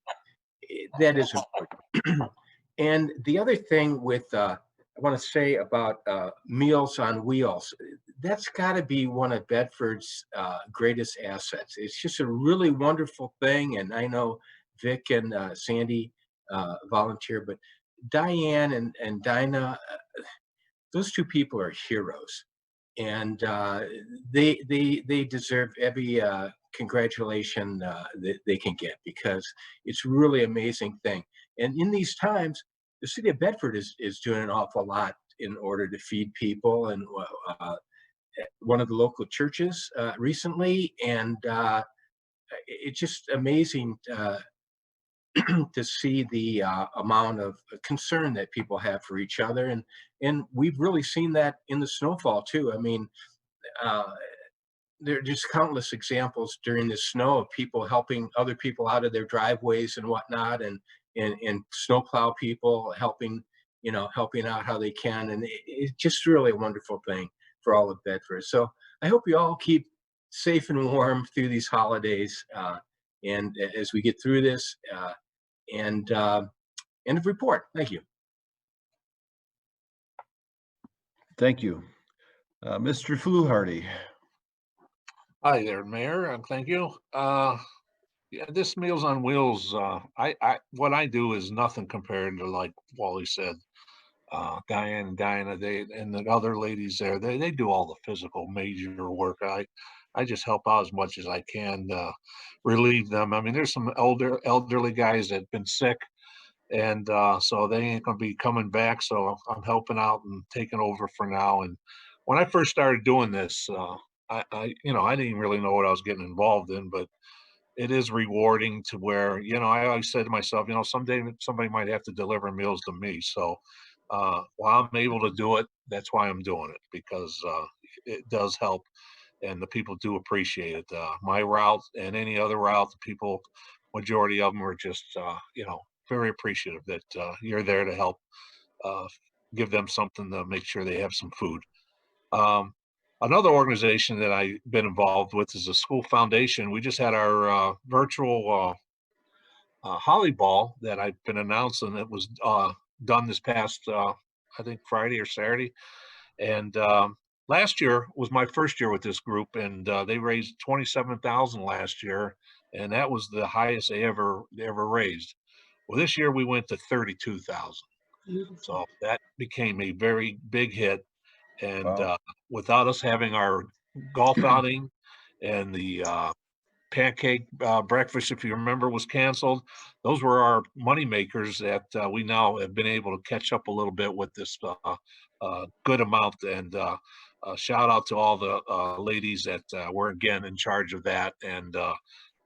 that is important. And the other thing with, I want to say about Meals on Wheels, that's got to be one of Bedford's greatest assets. It's just a really wonderful thing. And I know Vic and Sandy volunteer, but Diane and Dinah, those two people are heroes. And they deserve every congratulation that they can get, because it's really amazing thing. And in these times, the city of Bedford is doing an awful lot in order to feed people. And one of the local churches recently, and it's just amazing to see the amount of concern that people have for each other. And we've really seen that in the snowfall too. I mean, there are just countless examples during the snow of people helping other people out of their driveways and whatnot, and snowplow people helping out how they can. And it's just really a wonderful thing for all of Bedford. So I hope you all keep safe and warm through these holidays. And as we get through this, and end of report. Thank you. Thank you. Mr. Fluharty. Hi there, Mayor, and thank you. Yeah, this Meals on Wheels, what I do is nothing compared to, like Wally said, Diane and Diana, and the other ladies there, they do all the physical major work. I just help out as much as I can to relieve them. I mean, there's some elderly guys that have been sick, and so they ain't gonna be coming back. So I'm helping out and taking over for now. And when I first started doing this, I didn't even really know what I was getting involved in, but it is rewarding to where, I always said to myself, someday somebody might have to deliver meals to me. So while I'm able to do it, that's why I'm doing it, because it does help, and the people do appreciate it. My route and any other route, the people, majority of them are just, very appreciative that you're there to help give them something to make sure they have some food. Another organization that I've been involved with is the school foundation. We just had our virtual Holly Ball that I've been announcing. It was done this past, I think, Friday or Saturday. And last year was my first year with this group, and they raised $27,000 last year, and that was the highest they ever raised. Well, this year we went to $32,000. So that became a very big hit. And Wow. without us having our golf outing, and the pancake breakfast, if you remember, was canceled, those were our money makers that we now have been able to catch up a little bit with this good amount. And shout out to all the ladies that were again in charge of that, and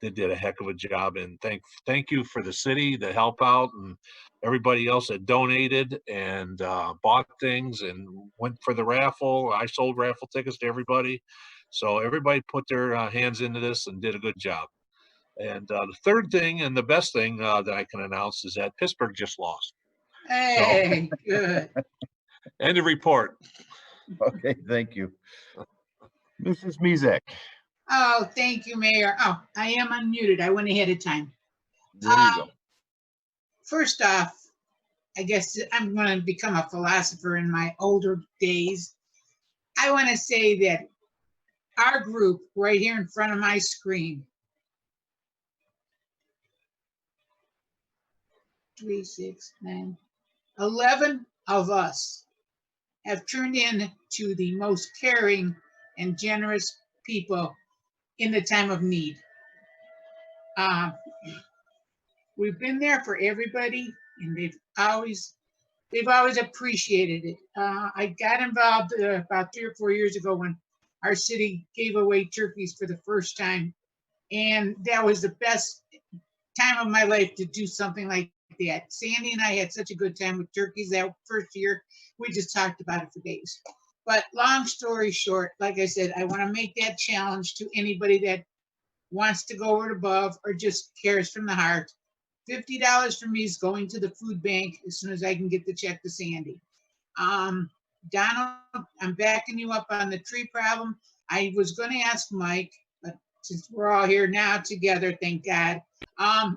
they did a heck of a job. And thank you for the city, the help out, and everybody else that donated and bought things and went for the raffle. I sold raffle tickets to everybody. So everybody put their hands into this and did a good job. And the third thing, and the best thing that I can announce, is that Pittsburgh just lost. Hey, good. End of report. Okay, thank you. Mrs. Mezek. Oh, thank you, Mayor. Oh, I am unmuted. I went ahead of time. There you go. First off, I guess I'm going to become a philosopher in my older days. I want to say that our group right here in front of my screen, 3, 6, 9, 11 of us have turned into the most caring and generous people in the time of need. We've been there for everybody, and they've always appreciated it. I got involved about 3 or 4 years ago when our city gave away turkeys for the first time, and that was the best time of my life to do something like that. Sandy and I had such a good time with turkeys that first year. We just talked about it for days. But long story short, like I said, I want to make that challenge to anybody that wants to go over and above or just cares from the heart. $50 for me is going to the food bank as soon as I can get the check to Sandy. Donald, I'm backing you up on the tree problem. I was going to ask Mike, but since we're all here now together, thank God. I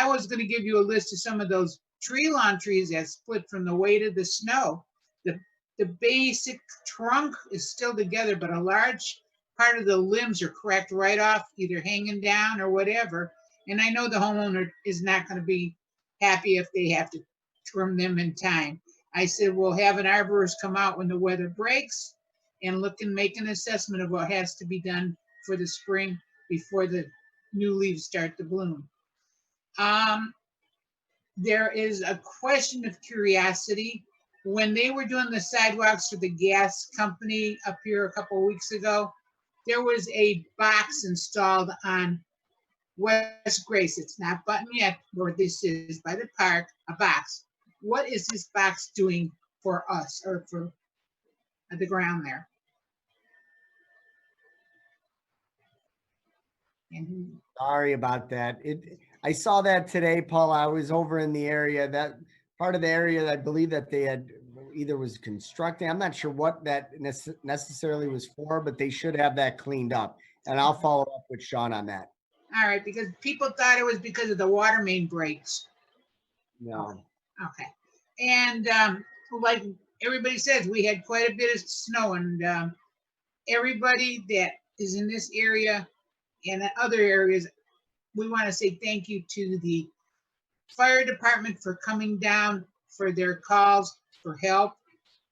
was gonna give you a list of some of those tree lawn trees that split from the weight of the snow. The basic trunk is still together, but a large part of the limbs are cracked right off, either hanging down or whatever. And I know the homeowner is not gonna be happy if they have to trim them in time. I said, we'll have an arborist come out when the weather breaks and look and make an assessment of what has to be done for the spring before the new leaves start to bloom. There is a question of curiosity. When they were doing the sidewalks for the gas company up here a couple of weeks ago, there was a box installed on West Grace. It's not buttoned yet where this is by the park, a box. What is this box doing for us or for the ground there? And Sorry about that. I saw that today, Paul. I was over in the area, that part of the area that I believe that they had either was constructing. I'm not sure what that necessarily was for, but they should have that cleaned up. And I'll follow up with Sean on that. all right, because people thought it was because of the water main breaks. No. Okay. And like everybody says, we had quite a bit of snow, and everybody that is in this area and in other areas, we want to say thank you to the fire department for coming down for their calls for help,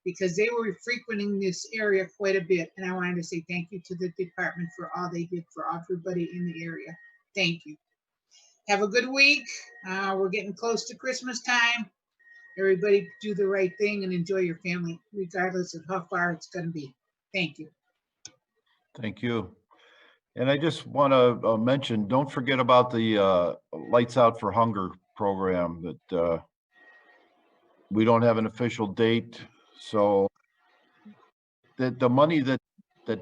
because they were frequenting this area quite a bit. And I wanted to say thank you to the department for all they did for everybody in the area. Thank you. Have a good week. We're getting close to Christmas time. Everybody do the right thing and enjoy your family, regardless of how far it's going to be. Thank you. Thank you. And I just want to mention, don't forget about the Lights Out for Hunger program that we don't have an official date. So the money that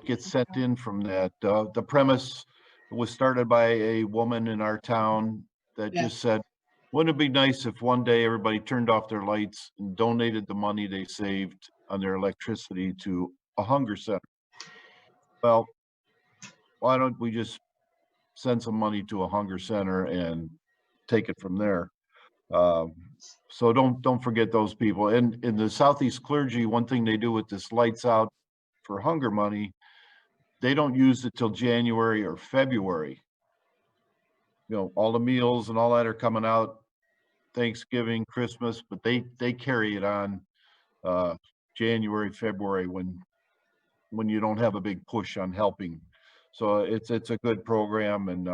gets sent in from that, the premise was started by a woman in our town that just said, wouldn't it be nice if one day everybody turned off their lights and donated the money they saved on their electricity to a hunger center? Well, why don't we just send some money to a hunger center and take it from there? So don't forget those people. And in the Southeast clergy, one thing they do with this Lights Out for Hunger money, they don't use it till January or February. You know, all the meals and all that are coming out Thanksgiving, Christmas, but they carry it on January, February when you don't have a big push on helping. So it's a good program, and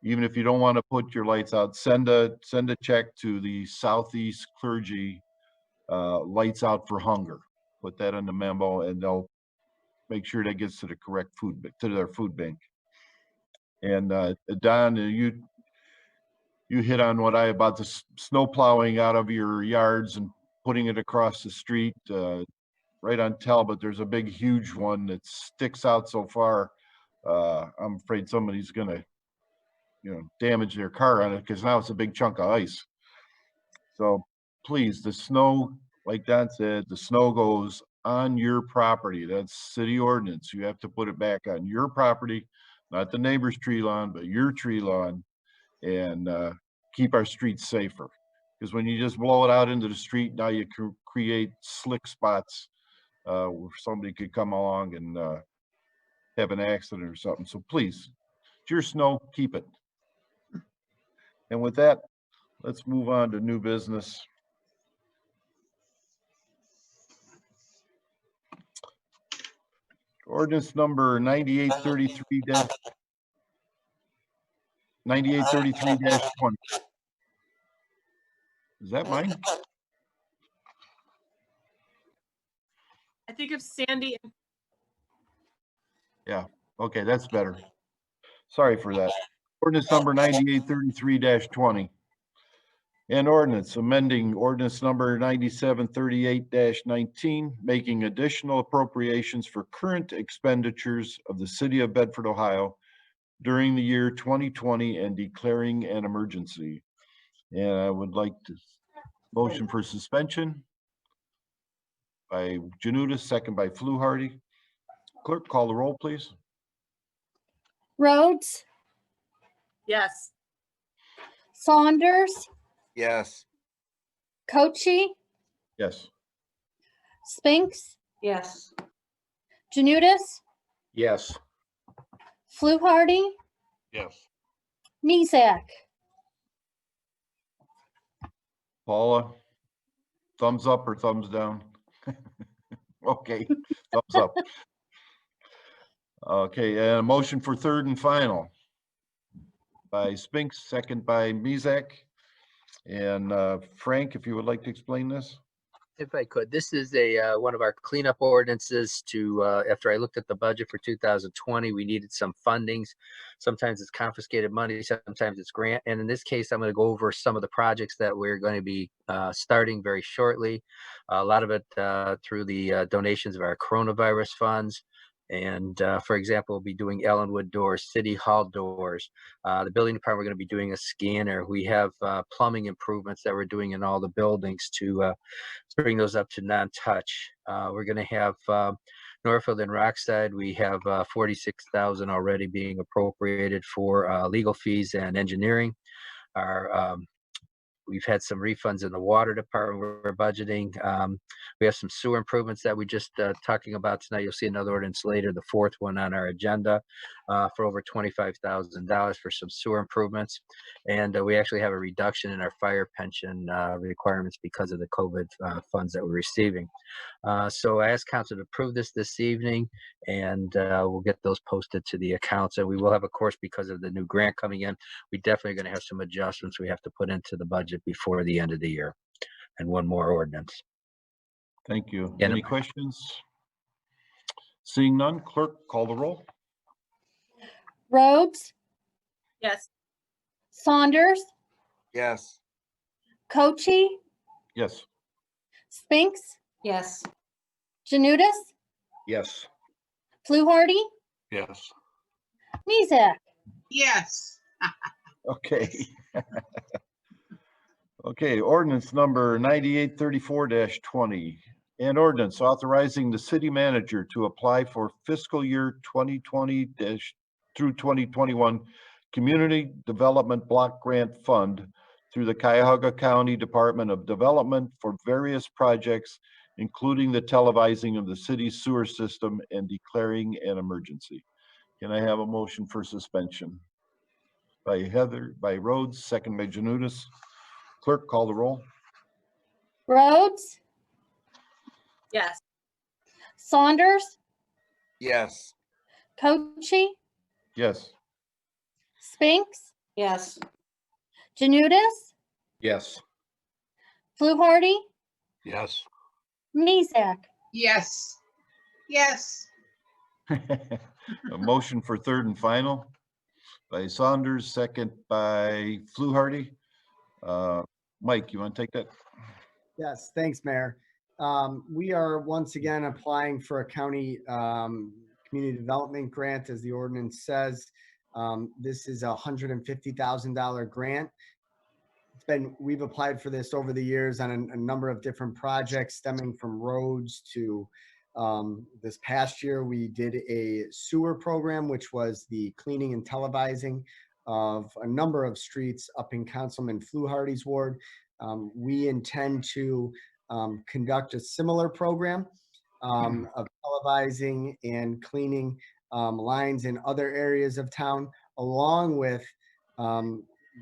even if you don't want to put your lights out, send a check to the Southeast Clergy Lights Out for Hunger. Put that in the memo, and they'll make sure that gets to the correct to their food bank. And Don, you hit on what about the snow plowing out of your yards and putting it across the street. Right on Talbot, there's a big, huge one that sticks out so far. I'm afraid somebody's gonna, damage their car on it, because now it's a big chunk of ice. So please, the snow, like Don said, the snow goes on your property. That's city ordinance. You have to put it back on your property, not the neighbor's tree lawn, but your tree lawn, and keep our streets safer. Because when you just blow it out into the street, now you create slick spots where somebody could come along and have an accident or something. So please, it's your snow, keep it. And with that, let's move on to new business. Ordinance number 9833-20. Is that mine? I think of Sandy. Yeah, okay, that's better. Sorry for that. Ordinance number 9833-20. An ordinance amending ordinance number 9738-19, making additional appropriations for current expenditures of the city of Bedford, Ohio during the year 2020 and declaring an emergency. And I would like to motion for suspension by Janutus, second by Fluharty. Clerk, call the roll, please. Rhodes, Yes. Saunders, Yes. Cochi, Yes. Spinks, Yes. Janudis, Yes. Fluharty, Yes. Mezak. Paula, thumbs up or thumbs down? Okay, thumbs up. Okay, and a motion for third and final by Spinks, second by Mezak. And Frank, if you would like to explain this? If I could, this is one of our cleanup ordinances to, after I looked at the budget for 2020, we needed some fundings. Sometimes it's confiscated money, sometimes it's grant. And in this case, I'm going to go over some of the projects that we're going to be starting very shortly. A lot of it through the donations of our coronavirus funds. And for example, we'll be doing Ellenwood doors, City Hall doors. The building department, we're going to be doing a scanner. We have plumbing improvements that we're doing in all the buildings to bring those up to non-touch. We're going to have Northfield and Rockside. We have 46,000 already being appropriated for legal fees and engineering. We've had some refunds in the water department we're budgeting. We have some sewer improvements that we just talking about tonight. You'll see another ordinance later, the fourth one on our agenda, for over $25,000 for some sewer improvements. And we actually have a reduction in our fire pension requirements because of the COVID funds that we're receiving. So I asked council to approve this evening, and we'll get those posted to the accounts. And we will have, of course, because of the new grant coming in, we definitely going to have some adjustments we have to put into the budget before the end of the year, and one more ordinance. Thank you. And Any questions? Seeing none, clerk, call the roll. Rhodes, Yes. Saunders, Yes. Cochi, Yes. Spinks, Yes. Janudis, Yes. Fluharty, Yes. Mezak. Yes. Okay. Okay, ordinance number 9834-20. An ordinance authorizing the city manager to apply for fiscal year 2020 through 2021 Community Development Block Grant Fund through the Cuyahoga County Department of Development for various projects, including the televising of the city's sewer system and declaring an emergency. Can I have a motion for suspension? By Rhodes, second by Janudis. Clerk, call the roll. Rhodes, Yes. Saunders, Yes. Cochi, Yes. Spinks, Yes. Janudis, Yes. Fluharty, Yes. Mezak. Yes. Yes. A motion for third and final by Saunders, second by Fluharty. Mike, you want to take that? Yes, thanks, Mayor. We are once again applying for a county community development grant, as the ordinance says. This is a $150,000 grant. We've applied for this over the years on a number of different projects, stemming from roads to this past year we did a sewer program, which was the cleaning and televising of a number of streets up in Councilman Fluharty's ward. We intend to conduct a similar program of televising and cleaning lines in other areas of town, along with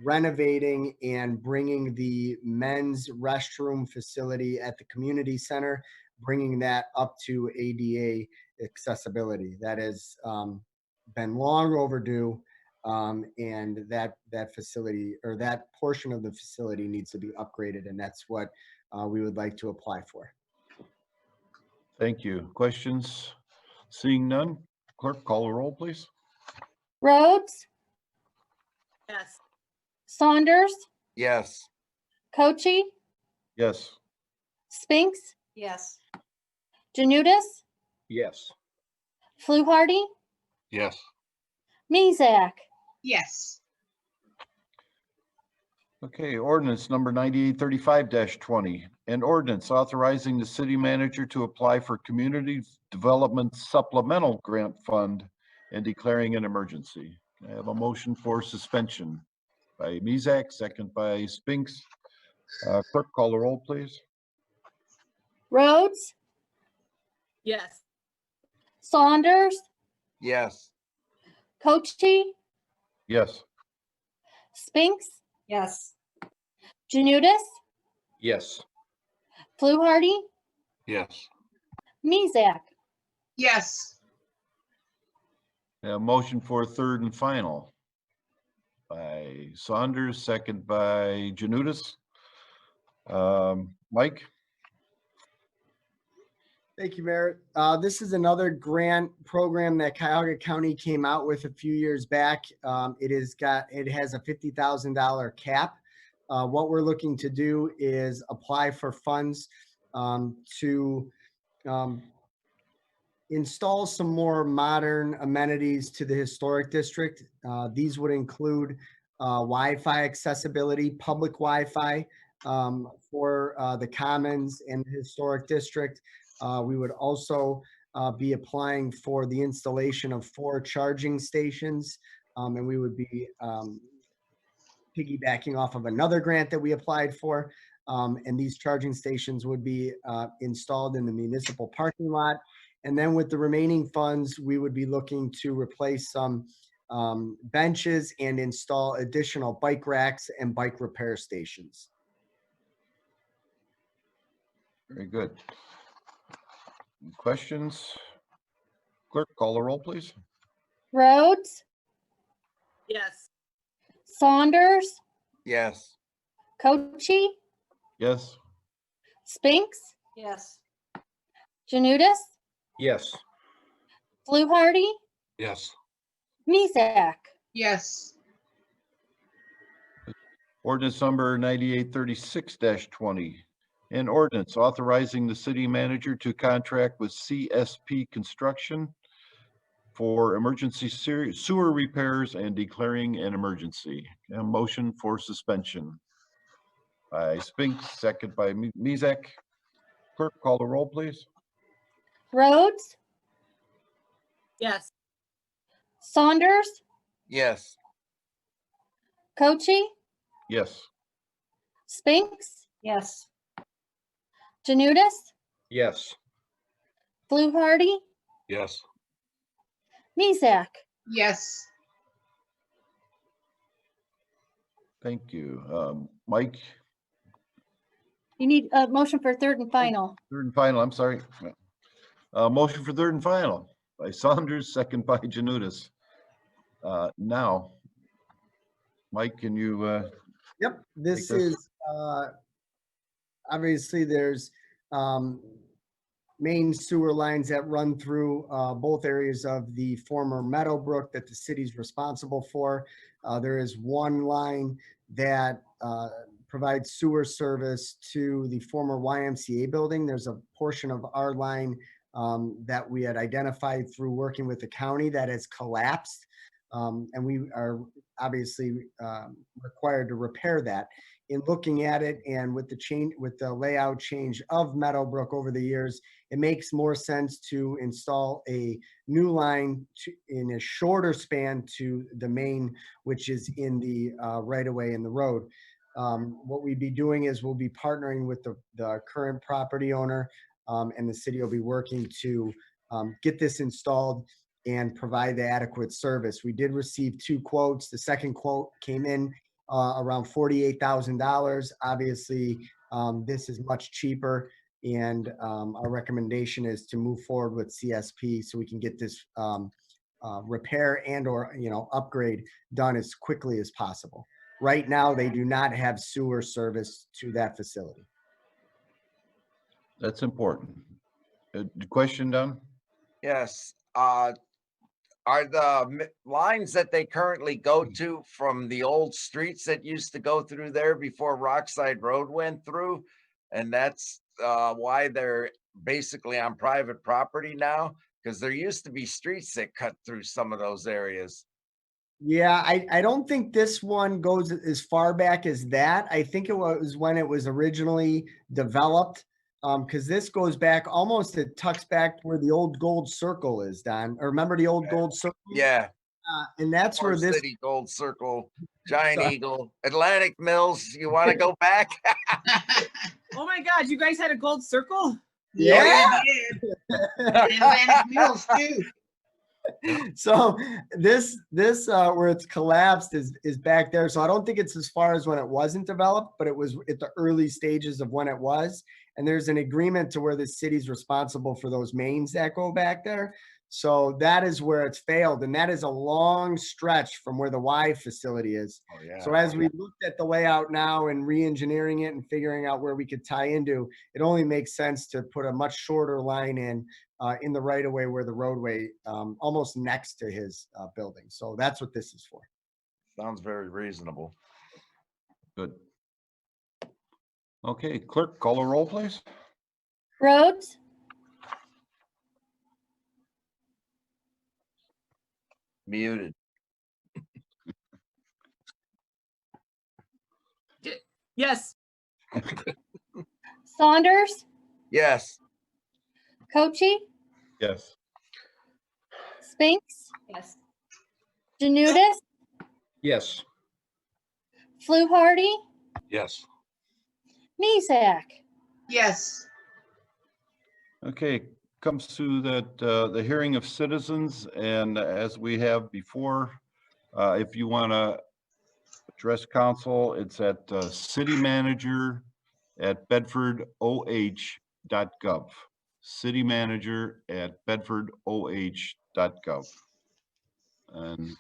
renovating and bringing the men's restroom facility at the community center, bringing that up to ADA accessibility. That has been long overdue, and that facility, or that portion of the facility, needs to be upgraded, and that's what we would like to apply for. Thank you. Questions? Seeing none, clerk, call the roll, please. Rhodes, Yes. Saunders, Yes. Cochi, Yes. Spinks, Yes. Janudis, Yes. Fluharty, Yes. Mezak. Yes. Okay, ordinance number 9835-20. An ordinance authorizing the city manager to apply for Community Development Supplemental Grant Fund and declaring an emergency. I have a motion for suspension by Mezak, second by Spinks. Clerk, call the roll, please. Rhodes, Yes. Saunders, Yes. Cochi, Yes. Spinks, Yes. Janudis, Yes. Fluharty, Yes. Mezak. Yes. A motion for third and final by Saunders, second by Janudis. Mike? Thank you, Mayor. This is another grant program that Cuyahoga County came out with a few years back. It has a $50,000 cap. What we're looking to do is apply for funds to install some more modern amenities to the historic district. These would include Wi-Fi accessibility, public Wi-Fi for the commons and the historic district. We would also be applying for the installation of 4 charging stations, and we would be piggybacking off of another grant that we applied for. And these charging stations would be installed in the municipal parking lot. And then with the remaining funds, we would be looking to replace some benches and install additional bike racks and bike repair stations. Very good. Any questions? Clerk, call the roll, please. Rhodes, Yes. Saunders, Yes. Cochi, Yes. Spinks, Yes. Janudis, Yes. Fluharty, Yes. Mezak. Yes. Ordinance number 9836-20. An ordinance authorizing the city manager to contract with CSP Construction for emergency sewer repairs and declaring an emergency. A motion for suspension by Spinks, second by Mezak. Clerk, call the roll, please. Rhodes, Yes. Saunders, Yes. Cochi, Yes. Spinks, Yes. Janudis, Yes. Fluharty, Yes. Mezak. Yes. Thank you. Mike, You need a motion for third and final. third and final, I'm sorry. Motion for third and final by Saunders, second by Janudis. Now, Mike, can you, Yep, this Take this. is, obviously there's main sewer lines that run through both areas of the former Meadowbrook that the city's responsible for. There is one line that provides sewer service to the former YMCA building. There's a portion of our line that we had identified through working with the county that has collapsed. And we are obviously required to repair that. In looking at it and with the layout change of Meadowbrook over the years, it makes more sense to install a new line in a shorter span to the main, which is in the right of way in the road. What we'd be doing is we'll be partnering with the current property owner, and the city will be working to get this installed and provide the adequate service. We did receive 2 quotes. The second quote came in around $48,000. Obviously, this is much cheaper, and our recommendation is to move forward with CSP so we can get this repair and or upgrade done as quickly as possible. Right now, they do not have sewer service to that facility. that's important. Question, Don? Yes. Are the lines that they currently go to from the old streets that used to go through there before Rockside Road went through? And that's why they're basically on private property now? Because there used to be streets that cut through some of those areas. Yeah, I don't think this one goes as far back as that. I think it was when it was originally developed, because this goes back almost, it tucks back where the old gold circle is, Don. Or remember the old gold circle? Yeah. And that's where Forest this, City, Gold Circle, Giant Sorry. Eagle, Atlantic Mills. You want to go back? Oh my God, you guys had a gold circle? Yeah, we did. And Atlantic Mills too. so this where it's collapsed is back there. So I don't think it's as far as when it wasn't developed, but it was at the early stages of when it was. And there's an agreement to where the city's responsible for those mains that go back there. So that is where it's failed. And that is a long stretch from where the Y facility is. Oh, yeah. So as we looked at the layout now and re-engineering it and figuring out where we could tie into, it only makes sense to put a much shorter line in the right of way where the roadway almost next to his building. So that's what this is for. Sounds very reasonable. Good. Okay, clerk, call a roll, please. Rhodes, Muted. Yes. Saunders, Yes. Cochi, Yes. Spinks, Yes. Janudis, Yes. Fluharty, Yes. Mezak. Yes. Okay, comes to that, the hearing of citizens, and as we have before, if you want to address council, it's at citymanager@bedfordoh.gov. citymanager@bedfordoh.gov. And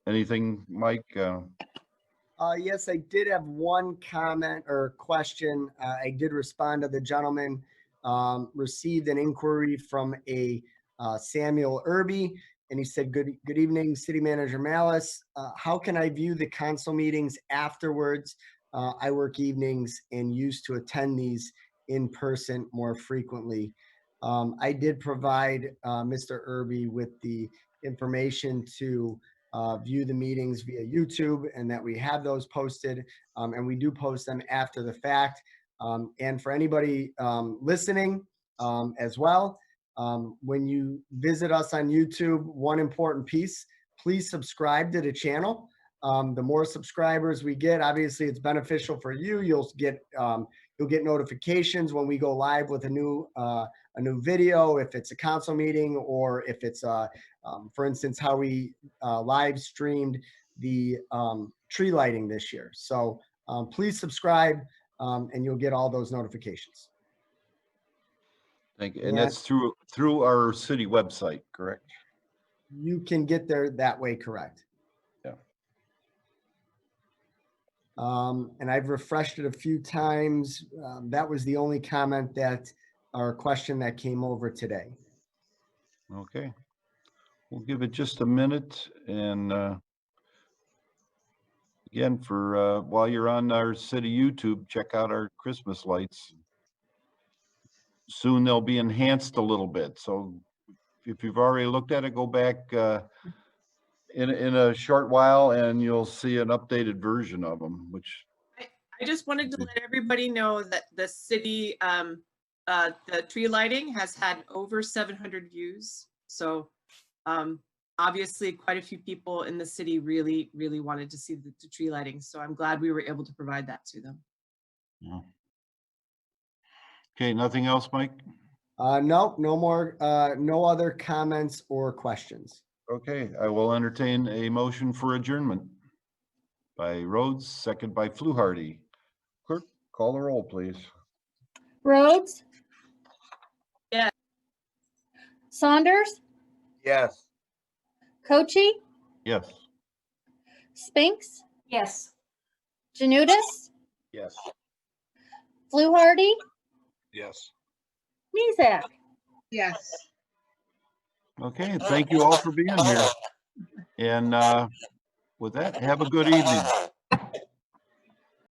anything, Mike? Yes, I did have one comment or question. I did respond to the gentleman, received an inquiry from a Samuel Irby, and he said, good evening, City Manager Malice. How can I view the council meetings afterwards? I work evenings and used to attend these in person more frequently. I did provide Mr. Irby with the information to view the meetings via YouTube, and that we have those posted, and we do post them after the fact. And for anybody listening as well, when you visit us on YouTube, one important piece, please subscribe to the channel. The more subscribers we get, obviously it's beneficial for you. You'll get notifications when we go live with a new video, if it's a council meeting, or if it's for instance, how we live streamed the tree lighting this year. So please subscribe and you'll get all those notifications. Thank you. And that's through our city website, correct? You can get there that way, correct? Yeah. And I've refreshed it a few times. That was the only comment that, or question that came over today. Okay. We'll give it just a minute, and again, for while you're on our city YouTube, check out our Christmas lights. Soon they'll be enhanced a little bit. So if you've already looked at it, go back in a short while and you'll see an updated version of them, which I just wanted to let everybody know that the city, the tree lighting has had over 700 views. So obviously quite a few people in the city really, really wanted to see the tree lighting. So I'm glad we were able to provide that to them. yeah. Okay, nothing else, Mike? No more, no other comments or questions. Okay, I will entertain a motion for adjournment by Rhodes, second by Fluharty. Clerk, call the roll, please. Rhodes, Yeah. Saunders, Yes. Cochi, Yes. Spinks, Yes. Janudis, Yes. Fluharty, Yes. Mezak. Yes. Okay, thank you all for being here. And with that, have a good evening.